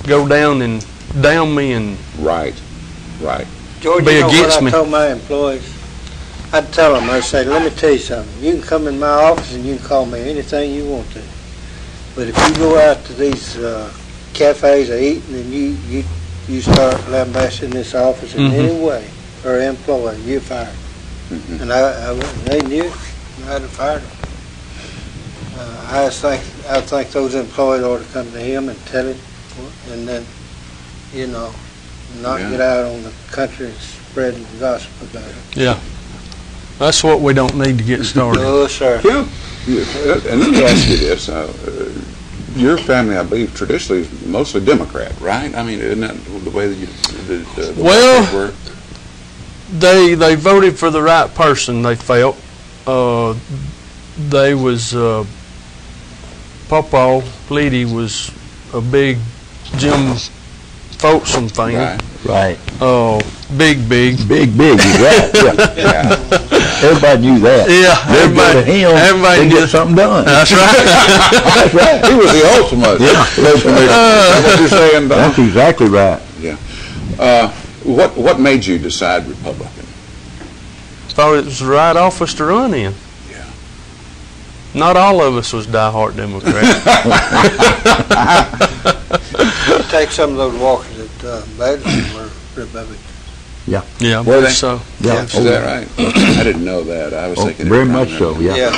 go down me and right. George, be you know against what me. I told my employees? I'd tell them, I'd say, let me tell you something. You can come in my office and you can call me anything you want to. But if you go out to these cafes or eating and you start lambasting this office in any way or employee, you're fired. And they knew it. I'd have fired them. I think those employees ought to come to him and tell him, and then, not get out on the country and spreading gossip about it. Yeah. That's what we don't need to get started. No, sir. Yeah. And let me ask you this. Your family, I believe, traditionally is mostly Democrat, right? I mean, isn't that the way that the well, they voted for the right person, they felt. They was Papa Leedy was a big Jim Folsom fan. Right. Big. Big, is right. Yeah. Everybody knew that. Yeah, everybody get something done. That's right. That's right. He was the ultimate. What you're saying, Don? That's exactly right. Yeah. What made you decide Republican? Thought it was the right office to run in. Yeah. Not all of us was diehard Democrats. Take some of those walkers at Madison were Republicans. Yeah. Yeah, Were they? so. Yeah. Is that right? I didn't know that. I was thinking very much so. Yeah.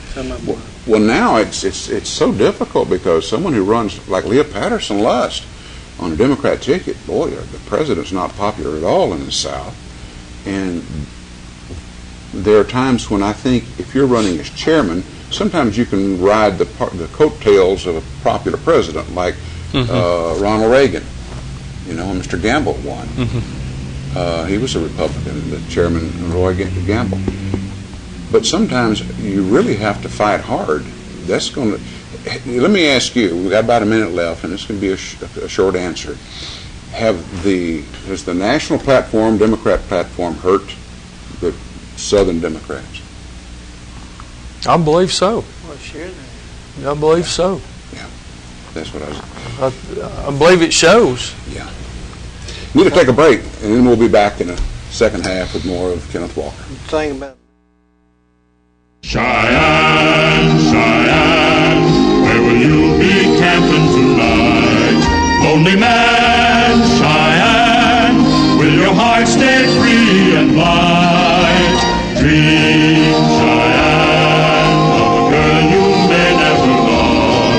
Some of them. Well, now it's so difficult because someone who runs like Leah Patterson Lust on a Democrat ticket, boy, the president's not popular at all in the South. And there are times when I think if you're running as chairman, sometimes you can ride the coattails of a popular president like Ronald Reagan. Mr. Gamble won. He was a Republican, the chairman, Roy Gamble. But sometimes you really have to fight hard. That's going to. Let me ask you. We've got about a minute left, and this can be a short answer. Has the national platform, Democrat platform, hurt the Southern Democrats? I believe so. Well, sure. I believe so. Yeah, that's what I was. I believe it shows. Yeah. Need to take a break, and then we'll be back in the second half with more of Kenneth Walker. Think about Cheyenne, Cheyenne, where will you be camping tonight? Lonely man, Cheyenne, will your heart stay free and light? Dream, Cheyenne, of a girl you may never love.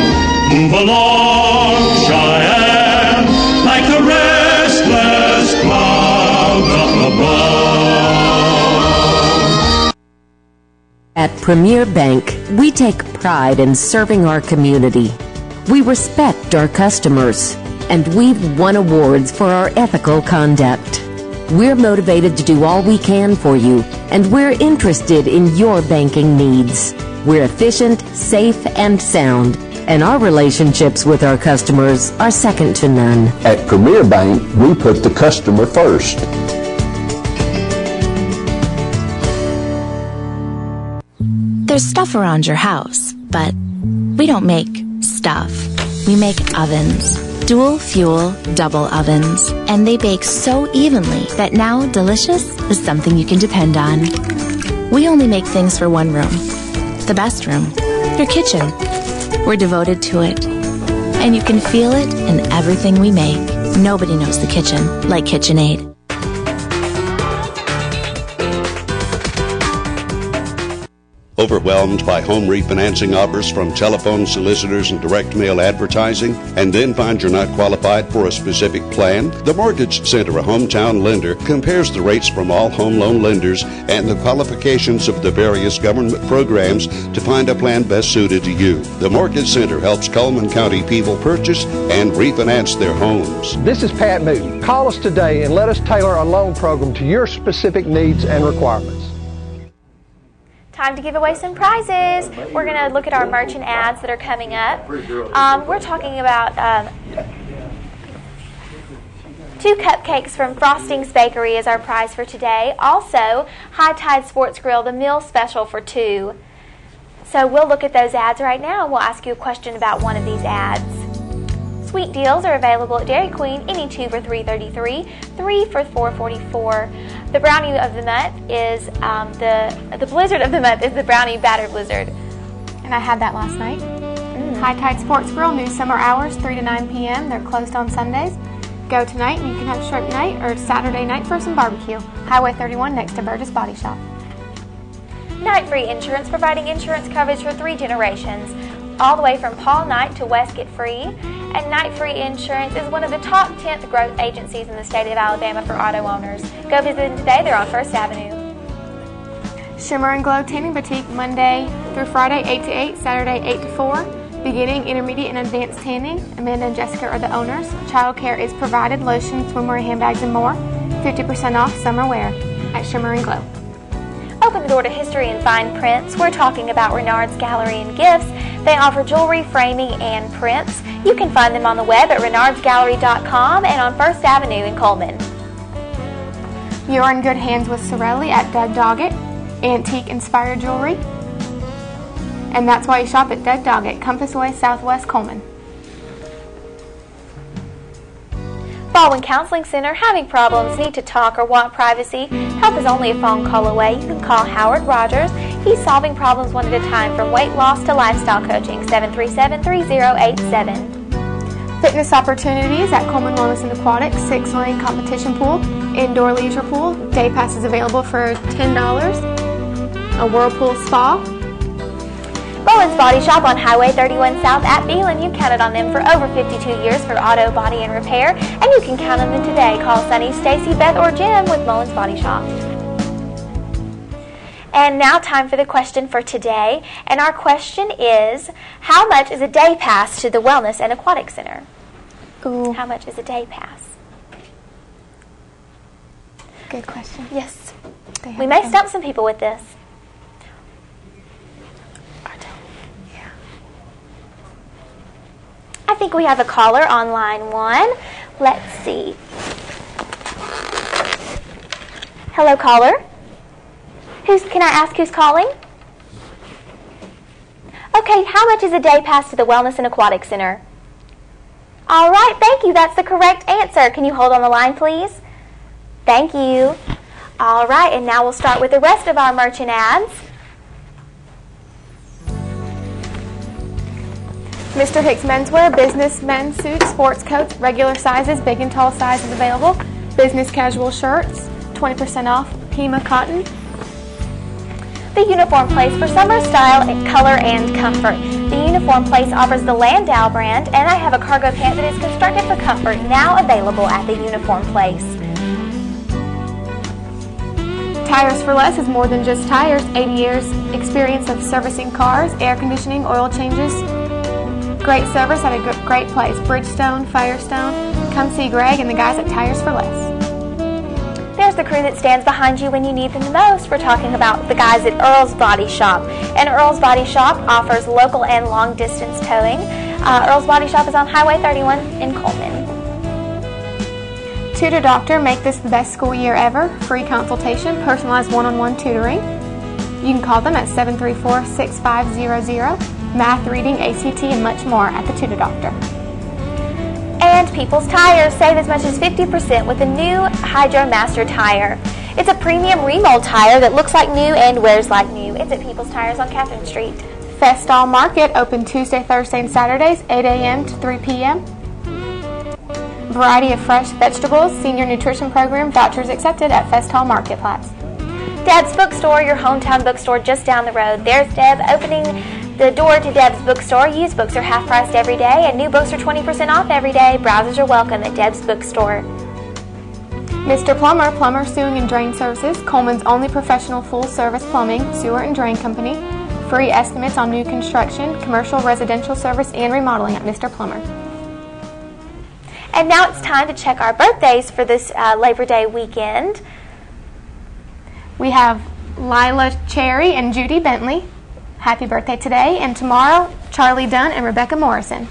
Move along, Cheyenne, like the restless clouds up above. At Premier Bank, we take pride in serving our community. We respect our customers, and we've won awards for our ethical conduct. We're motivated to do all we can for you, and we're interested in your banking needs. We're efficient, safe, and sound, and our relationships with our customers are second to none. At Premier Bank, we put the customer first. There's stuff around your house, but we don't make stuff. We make ovens. Dual fuel, double ovens. And they bake so evenly that now delicious is something you can depend on. We only make things for one room. The best room. Your kitchen. We're devoted to it. And you can feel it in everything we make. Nobody knows the kitchen like KitchenAid. Overwhelmed by home refinancing offers from telephone solicitors and direct mail advertising, and then find you're not qualified for a specific plan? The Mortgage Center, a hometown lender, compares the rates from all home loan lenders and the qualifications of the various government programs to find a plan best suited to you. The Mortgage Center helps Coleman County people purchase and refinance their homes. This is Pat Newton. Call us today and let us tailor a loan program to your specific needs and requirements. Time to give away some prizes. We're going to look at our merchant ads that are coming up. We're talking about 2 cupcakes from Frosting's Bakery is our prize for today. Also, High Tide Sports Grill, the meal special for 2. So we'll look at those ads right now, and we'll ask you a question about one of these ads. Sweet deals are available at Dairy Queen, any 2 for $3.33, 3 for $4.44. The brownie of the month is the blizzard of the month is the brownie batter blizzard. And I had that last night. High Tide Sports Grill, new summer hours, 3 to 9 p.m. They're closed on Sundays. Go tonight and you can have shrimp night or Saturday night for some barbecue. Highway 31 next to Burgess Body Shop. Night Free Insurance, providing insurance coverage for 3 generations, all the way from Paul Knight to West Get Free. And Night Free Insurance is one of the top 10th growth agencies in the state of Alabama for auto owners. Go visit them today. They're on 1st Avenue. Shimmer and Glow Tanning Boutique, Monday through Friday, 8 to 8, Saturday, 8 to 4. Beginning, intermediate, and advanced tanning. Amanda and Jessica are the owners. Child care is provided, lotion, swimwear, handbags, and more. 50% off summer wear at Shimmer and Glow. Open the door to history and fine prints. We're talking about Renard's Gallery and Gifts. They offer jewelry, framing, and prints. You can find them on the web at renardsgallery.com and on 1st Avenue in Coleman. You're in good hands with Sorelli at Doug Doggett, antique-inspired jewelry. And that's why you shop at Doug Doggett, Compass Way, Southwest Coleman. Baldwin Counseling Center, having problems, need to talk, or want privacy? Help is only a phone call away. You can call Howard Rogers. He's solving problems one at a time, from weight loss to lifestyle coaching. 737-3087. Fitness opportunities at Coleman Wellness and Aquatics, 6-lane competition pool, indoor leisure pool. Day passes available for $10. A whirlpool spa. Bowen's Body Shop on Highway 31 South at Beelan. You counted on them for over 52 years for auto, body, and repair, and you can count on them today. Call Sunny, Stacy, Beth, or Jim with Bowen's Body Shop. And now time for the question for today. And our question is, how much is a day pass to the Wellness and Aquatic Center? Ooh. How much is a day pass? Good question. Yes. We may stump some people with this. I think we have a caller on line 1. Let's see. Hello, caller. Can I ask who's calling? Okay, how much is a day pass to the Wellness and Aquatic Center? All right, thank you. That's the correct answer. Can you hold on the line, please? Thank you. All right, and now we'll start with the rest of our merchant ads. Mr. Hicks Menswear, business men's suits, sports coats, regular sizes, big and tall sizes available. Business casual shirts, 20% off, Pima cotton. The Uniform Place for summer style, color, and comfort. The Uniform Place offers the Landau brand, and I have a cargo pant that is constructed for comfort, now available at the Uniform Place. Tires for Less is more than just tires. 80 years experience of servicing cars, air conditioning, oil changes. Great service at a great place. Bridgestone, Firestone. Come see Greg and the guys at Tires for Less. There's the crew that stands behind you when you need them the most. We're talking about the guys at Earl's Body Shop. And Earl's Body Shop offers local and long distance towing. Earl's Body Shop is on Highway 31 in Coleman. Tutor Doctor, make this the best school year ever. Free consultation, personalized one-on-one tutoring. You can call them at 734-6500. Math, reading, ACT, and much more at the Tutor Doctor. And People's Tires, save as much as 50% with the new Hydro Master tire. It's a premium remold tire that looks like new and wears like new. It's at People's Tires on Catherine Street. Festal Market, open Tuesday, Thursday, and Saturdays, 8 a.m. to 3 p.m. Variety of fresh vegetables, senior nutrition program, vouchers accepted at Festal Marketplace. Deb's Bookstore, your hometown bookstore just down the road. There's Deb opening the door to Deb's Bookstore. Used books are half-priced every day, and new books are 20% off every day. Browsers are welcome at Deb's Bookstore. Mr. Plumber Sewing and Drain Services, Coleman's only professional full-service plumbing, sewer and drain company. Free estimates on new construction, commercial, residential service, and remodeling at Mr. Plumber. And now it's time to check our birthdays for this Labor Day weekend. We have Lila Cherry and Judy Bentley. Happy birthday today. And tomorrow, Charlie Dunn and Rebecca Morrison.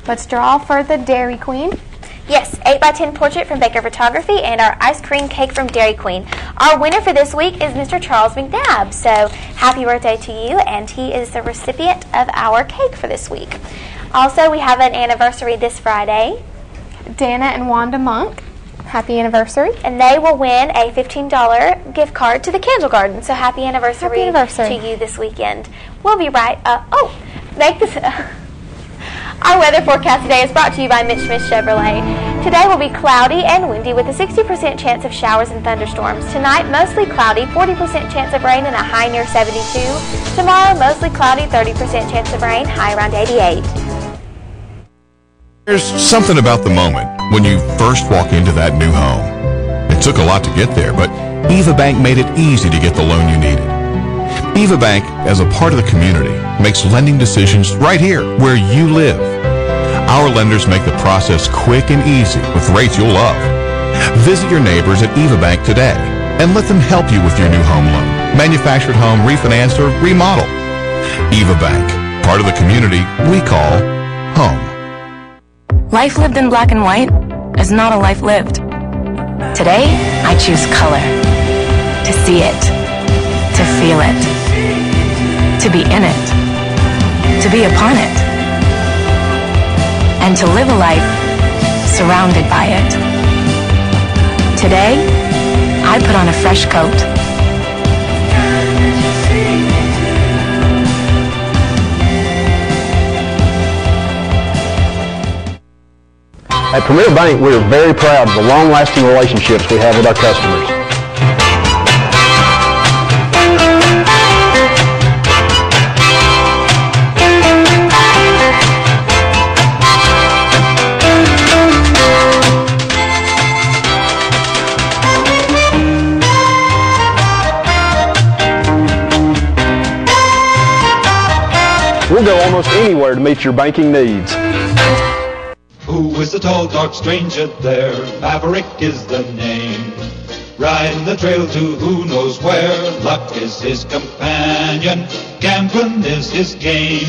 Let's draw for the Dairy Queen. Yes, 8x10 portrait from Baker Photography and our ice cream cake from Dairy Queen. Our winner for this week is Mr. Charles McNabb. So happy birthday to you, and he is the recipient of our cake for this week. Also, we have an anniversary this Friday. Dana and Wanda Monk. Happy anniversary. And they will win a $15 gift card to the Candle Garden. So happy anniversary to you this weekend. We'll be right up. Our weather forecast today is brought to you by Mitch Smith Chevrolet. Today will be cloudy and windy with a 60% chance of showers and thunderstorms. Tonight, mostly cloudy, 40% chance of rain and a high near 72. Tomorrow, mostly cloudy, 30% chance of rain, high around 88. There's something about the moment when you first walk into that new home. It took a lot to get there, but Eva Bank made it easy to get the loan you needed. Eva Bank, as a part of the community, makes lending decisions right here where you live. Our lenders make the process quick and easy with rates you'll love. Visit your neighbors at Eva Bank today and let them help you with your new home loan, manufactured home, refinance, or remodel. Eva Bank, part of the community we call home. Life lived in black and white is not a life lived. Today, I choose color. To see it. To feel it. To be in it. To be upon it. And to live a life surrounded by it. Today, I put on a fresh coat. At Premier Bank, we are very proud of the long-lasting relationships we have with our customers. We'll go almost anywhere to meet your banking needs. Who is the tall, dark stranger there? Maverick is the name. Riding the trail to who knows where. Luck is his companion. Gambling is his game.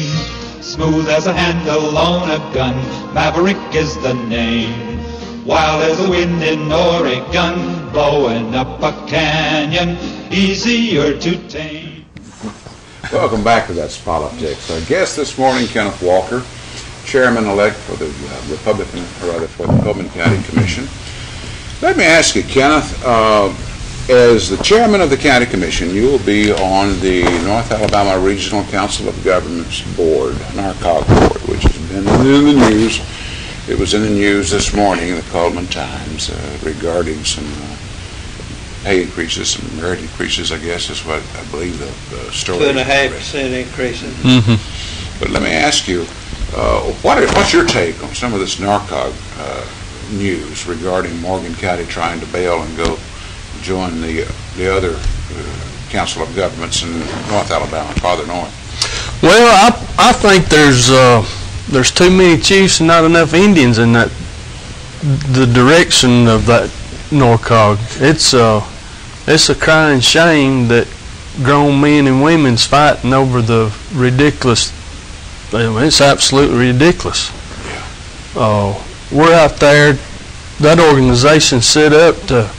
Smooth as a handle on a gun. Maverick is the name. Wild as the wind in Oregon. Blowing up a canyon. Easier to tame. Welcome back to That's Politics. Our guest this morning, Kenneth Walker, Chairman-elect for the for the Coleman County Commission. Let me ask you, Kenneth, as the Chairman of the County Commission, you will be on the North Alabama Regional Council of Governments Board, NARCOG Board, which has been in the news. It was in the news this morning in the Coleman Times regarding some pay increases, some merit increases, I guess is what I believe the story. 2.5% increases. Mm-hmm. But let me ask you, what's your take on some of this NARCOG news regarding Morgan County trying to bail and go join the other Council of Governments in North Alabama, farther north? Well, I think there's too many chiefs and not enough Indians in the direction of that NARCOG. It's a crying shame that grown men and women's fighting over the ridiculous. It's absolutely ridiculous. We're out there, that organization set up to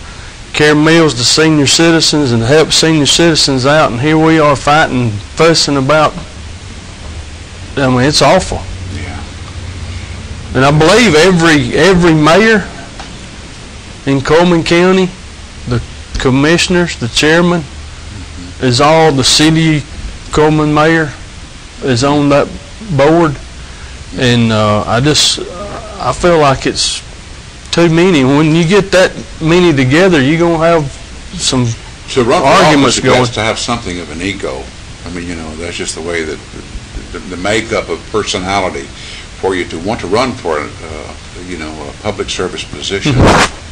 carry meals to senior citizens and help senior citizens out, and here we are fighting, fussing about. It's awful. Yeah. And I believe every mayor in Coleman County, the commissioners, the chairman, is all the city Coleman mayor is on that board, and I feel like it's too many. When you get that many together, you're gonna have some to run for arguments office, going. has to have something of an ego. I mean, that's just the way that the makeup of personality for you to want to run for a public service position.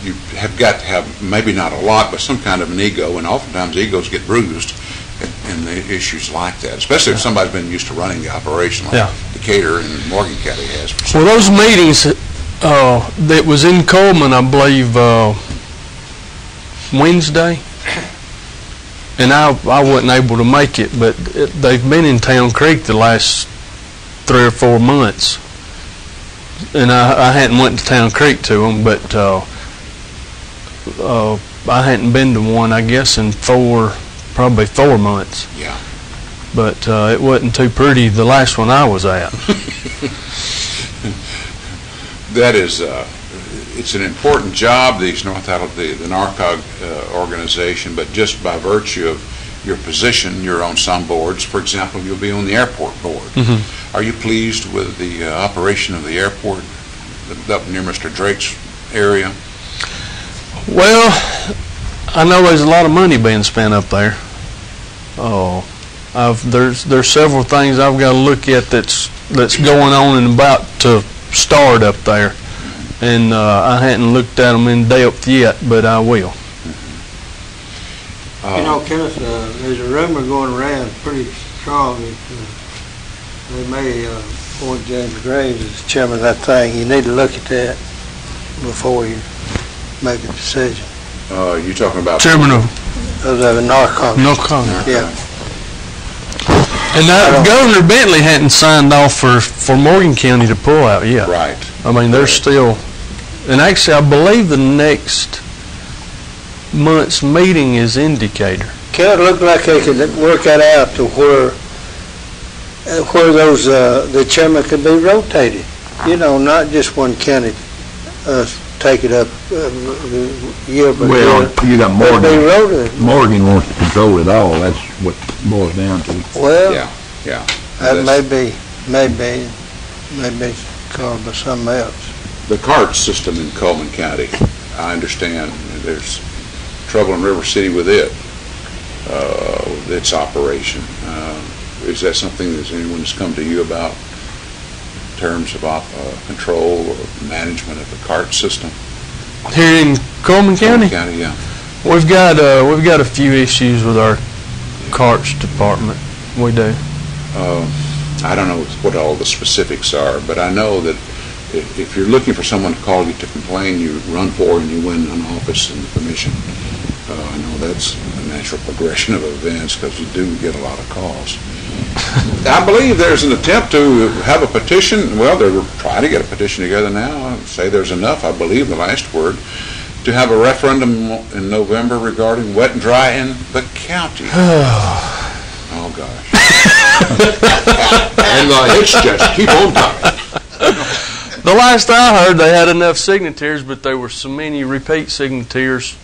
You have got to have maybe not a lot, but some kind of an ego, and oftentimes egos get bruised in the issues like that, especially if somebody's been used to running the operation like Decatur and Morgan County has. Well, those meetings that was in Coleman, I believe, Wednesday, and I wasn't able to make it, but they've been in Town Creek the last 3 or 4 months, and I hadn't went to Town Creek to them, but I hadn't been to one, I guess, in probably 4 months. Yeah. But it wasn't too pretty the last one I was at. That is, it's an important job, the NARCOG organization, but just by virtue of your position, you're on some boards. For example, you'll be on the airport board. Mm-hmm. Are you pleased with the operation of the airport up near Mr. Drake's area? Well, I know there's a lot of money being spent up there. There's several things I've got to look at that's going on and about to start up there, and I hadn't looked at them in depth yet, but I will. Kenneth, there's a rumor going around pretty strong that they may appoint James Graves as chairman of that thing. You need to look at that before you make a decision. You talking about chairman of the NARCOG? NARCOG. Yeah. And Governor Bentley hadn't signed off for Morgan County to pull out yet. Right. I mean, they're still, and actually, I believe the next month's meeting is in Decatur. Can it look like they could work that out to where those the chairman could be rotated? Not just one county take it up year by year. Well, you got Morgan wants to control it all. That's what it boils down to. Well, yeah. That may be caused by something else. The cart system in Coleman County, I understand there's trouble in River City with its operation. Is that something that anyone's come to you about in terms of control or management of the cart system? Here in Coleman County? County, yeah. We've got a few issues with our carts department. We do. I don't know what all the specifics are, but I know that if you're looking for someone to call you to complain, you run for and you win an office in the commission. I know that's a natural progression of events because you do get a lot of calls. I believe there's an attempt to have a petition. Well, they're trying to get a petition together now. I'd say there's enough, I believe, the last word, to have a referendum in November regarding wet and dry in the county. Oh, gosh. And it's just keep on talking. The last I heard, they had enough signatures, but there were so many repeat signatures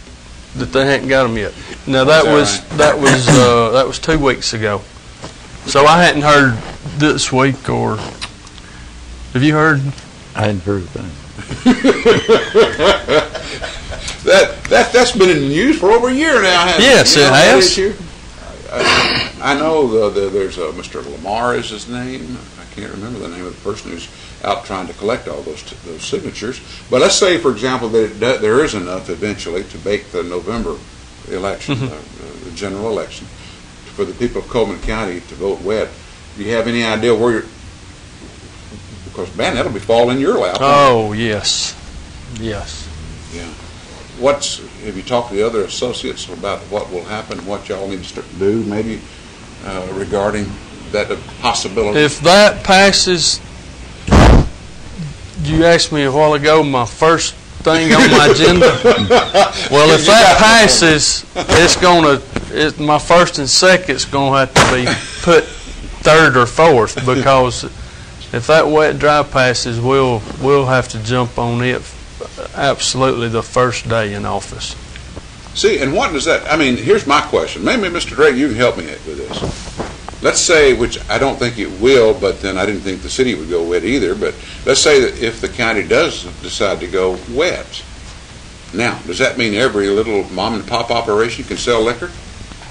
that they hadn't got them yet. Now that was 2 weeks ago. So I hadn't heard this week, or have you heard? I hadn't heard a thing. That's been in the news for over a year now, hasn't it? Yes, it has. I know there's Mr. Lamar is his name. I can't remember the name of the person who's out trying to collect all those signatures. But let's say, for example, that there is enough eventually to make the November election, the general election, for the people of Coleman County to vote wet. Do you have any idea where you're? Because, man, that'll be falling in your lap. Oh, yes. Yes. Yeah. Have you talked to the other associates about what will happen, what y'all need to do, maybe regarding that possibility? If that passes, you asked me a while ago my first thing on my agenda. Well, if that passes, my first and second's going to have to be put third or fourth, because if that wet dry passes, we'll have to jump on it absolutely the first day in office. See, and what does that, here's my question. Maybe, Mr. Drake, you can help me with this. Let's say, which I don't think it will, but then I didn't think the city would go wet either, but let's say that if the county does decide to go wet, Now, does that mean every little mom and pop operation can sell liquor?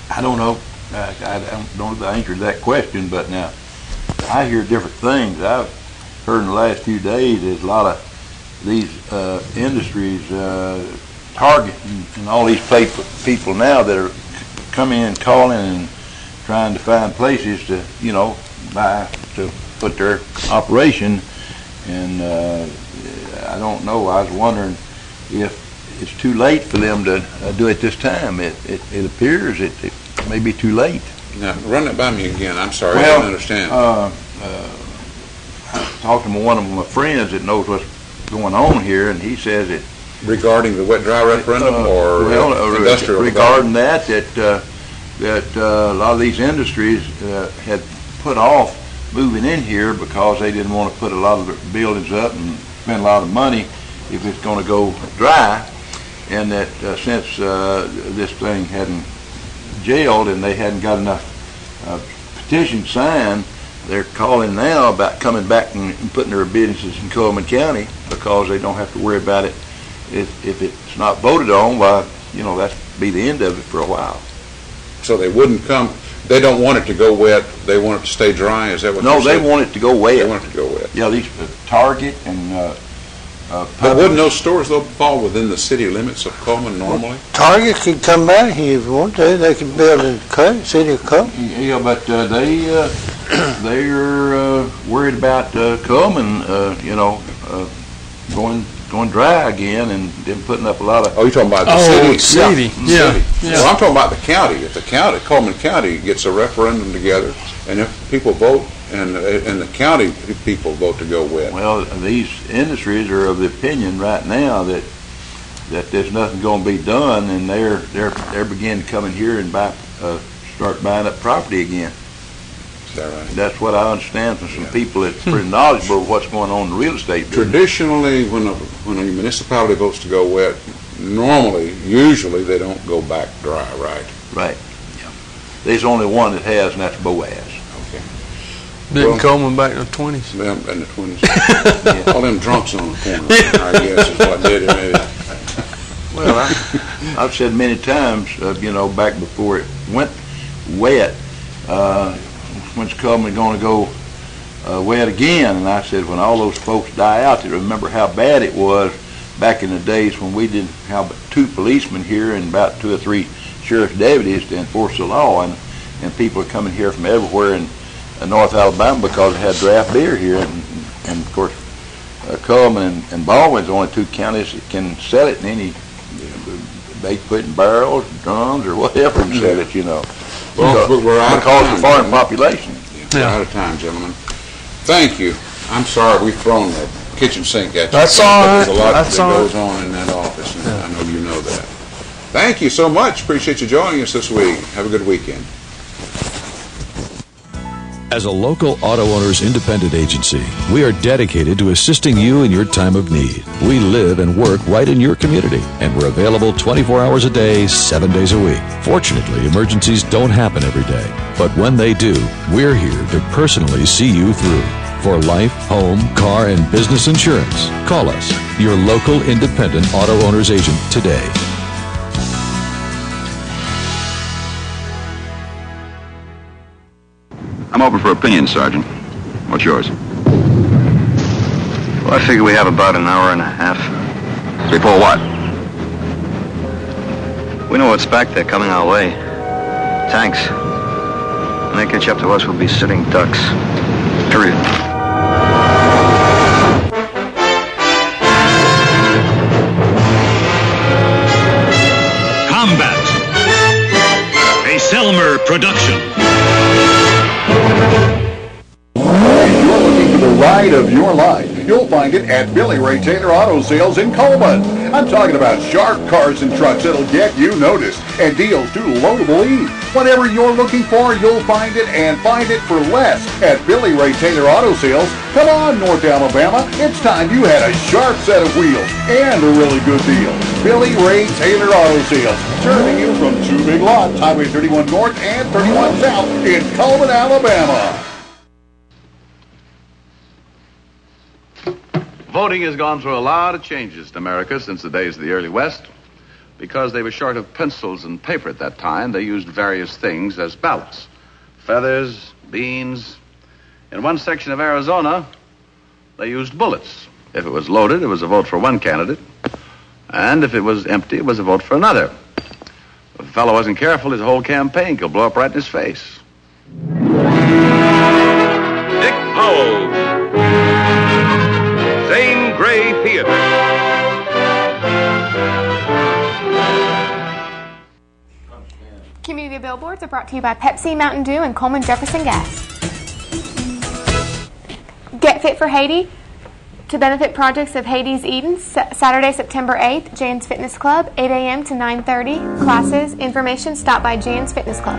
I don't know. I don't know the answer to that question, but now I hear different things. I've heard in the last few days there's a lot of these industries, Target and all these people now that are coming in calling and trying to find places to, you know, buy to put their operation. And I don't know. I was wondering if it's too late for them to do it this time. It appears it may be too late. Now, run that by me again. I'm sorry, well, I don't understand. I talked to one of my friends that knows what's going on here, and he says it regarding the wet-dry referendum or industrial regarding that a lot of these industries had put off moving in here because they didn't want to put a lot of the buildings up and spend a lot of money if it's going to go dry, and that since this thing hadn't jailed and they hadn't got enough petitions signed, they're calling now about coming back and putting their businesses in Coleman County because they don't have to worry about it. If it's not voted on, well, you know, that's be the end of it for a while. So they wouldn't come. They don't want it to go wet. They want it to stay dry. Is that what? No, they want it to go wet. They want it to go wet. Yeah, these Target and. But wouldn't those stores though fall within the city limits of Coleman normally? Well, Target could come back here if you want to. They could build in the city of Coleman. Yeah, but they're worried about Coleman, you know, going dry again and then putting up a lot of. Oh, you're talking about the city? Yeah. Well, I'm talking about the county. If the county, Coleman County, gets a referendum together, and if people vote, and the county people vote to go wet. Well, these industries are of the opinion right now that there's nothing going to be done, and they're beginning to come in here and start buying up property again. Is that right? That's what I understand from some people that's pretty knowledgeable of what's going on in the real estate business. Traditionally, when a municipality votes to go wet, usually they don't go back dry, right? Right. Yeah. There's only one that has, and that's Boaz. Okay. Didn't Coleman back in the 20s? Yeah, in the 20s. Yeah. All them drunks on the corner, I guess, is what did it. Maybe. Well, I've said many times, you know, back before it went wet, when's Coleman going to go wet again? And I said, when all those folks die out, they remember how bad it was back in the days when we didn't have but 2 policemen here and about 2 or 3 sheriff's deputies to enforce the law, and people are coming here from everywhere in North Alabama because they had draft beer here, and of course Coleman and Baldwin's the only 2 counties that can sell it in any. They put in barrels, drums, or whatever and sell it, you know. Well, we're out of time. Because of the foreign population. We're out of time, gentlemen. Thank you. I'm sorry we've thrown the kitchen sink at you. That's all right. There's a lot that goes on in that office, and I know you know that. Thank you so much. Appreciate you joining us this week. Have a good weekend. As a local auto owners independent agency, we are dedicated to assisting you in your time of need. We live and work right in your community, and we're available 24 hours a day, 7 days a week. Fortunately, emergencies don't happen every day, but when they do, we're here to personally see you through. For life, home, car, and business insurance, call us, your local independent auto owners agent today. I'm open for opinion, Sergeant. What's yours? Well, I figure we have about an hour and a half. Before what? We know what's back there coming our way. Tanks. When they catch up to us, we'll be sitting ducks. Period. Combat. A Selmer production. If you're looking for the ride of your life, you'll find it at Billy Ray Taylor Auto Sales in Coleman. I'm talking about sharp cars and trucks that'll get you noticed and deals too low to believe. Whatever you're looking for, you'll find it, and find it for less at Billy Ray Taylor Auto Sales. Come on, North Alabama. It's time you had a sharp set of wheels and a really good deal. Billy Ray Taylor Auto Sales, serving you from 2 big lots, Highway 31 North and 31 South in Coleman, Alabama. Voting has gone through a lot of changes in America since the days of the early West. Because they were short of pencils and paper at that time, they used various things as ballots. Feathers, beans. In one section of Arizona, they used bullets. If it was loaded, it was a vote for one candidate. And if it was empty, it was a vote for another. If a fellow wasn't careful, his whole campaign could blow up right in his face. Dick Powell. Zane Grey Theater. Community billboards are brought to you by Pepsi, Mountain Dew, and Coleman Jefferson Gas. Get Fit for Haiti to benefit projects of Haiti's Eden, Saturday, September 8th, Jan's Fitness Club, 8 a.m. to 9:30. Classes, information, stop by Jan's Fitness Club.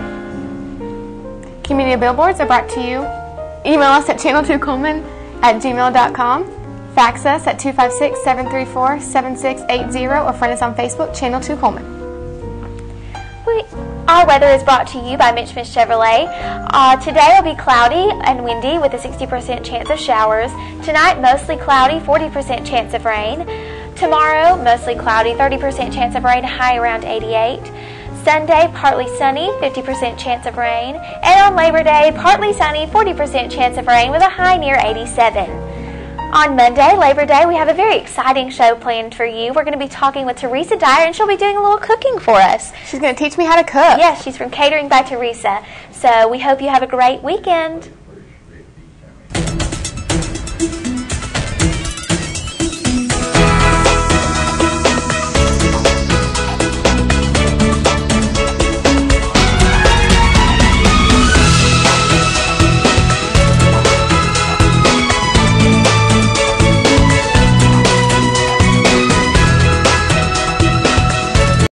Community billboards are brought to you. Email us at channel2coleman@gmail.com. Fax us at 256-734-7680 or friend us on Facebook, Channel 2 Coleman. Our weather is brought to you by Mitch Smith Chevrolet. Today will be cloudy and windy with a 60% chance of showers. Tonight, mostly cloudy, 40% chance of rain. Tomorrow, mostly cloudy, 30% chance of rain, high around 88. Sunday, partly sunny, 50% chance of rain. And on Labor Day, partly sunny, 40% chance of rain with a high near 87. On Monday, Labor Day, we have a very exciting show planned for you. We're going to be talking with Teresa Dyer, and she'll be doing a little cooking for us. She's going to teach me how to cook. Yes, she's from Catering by Teresa. So we hope you have a great weekend.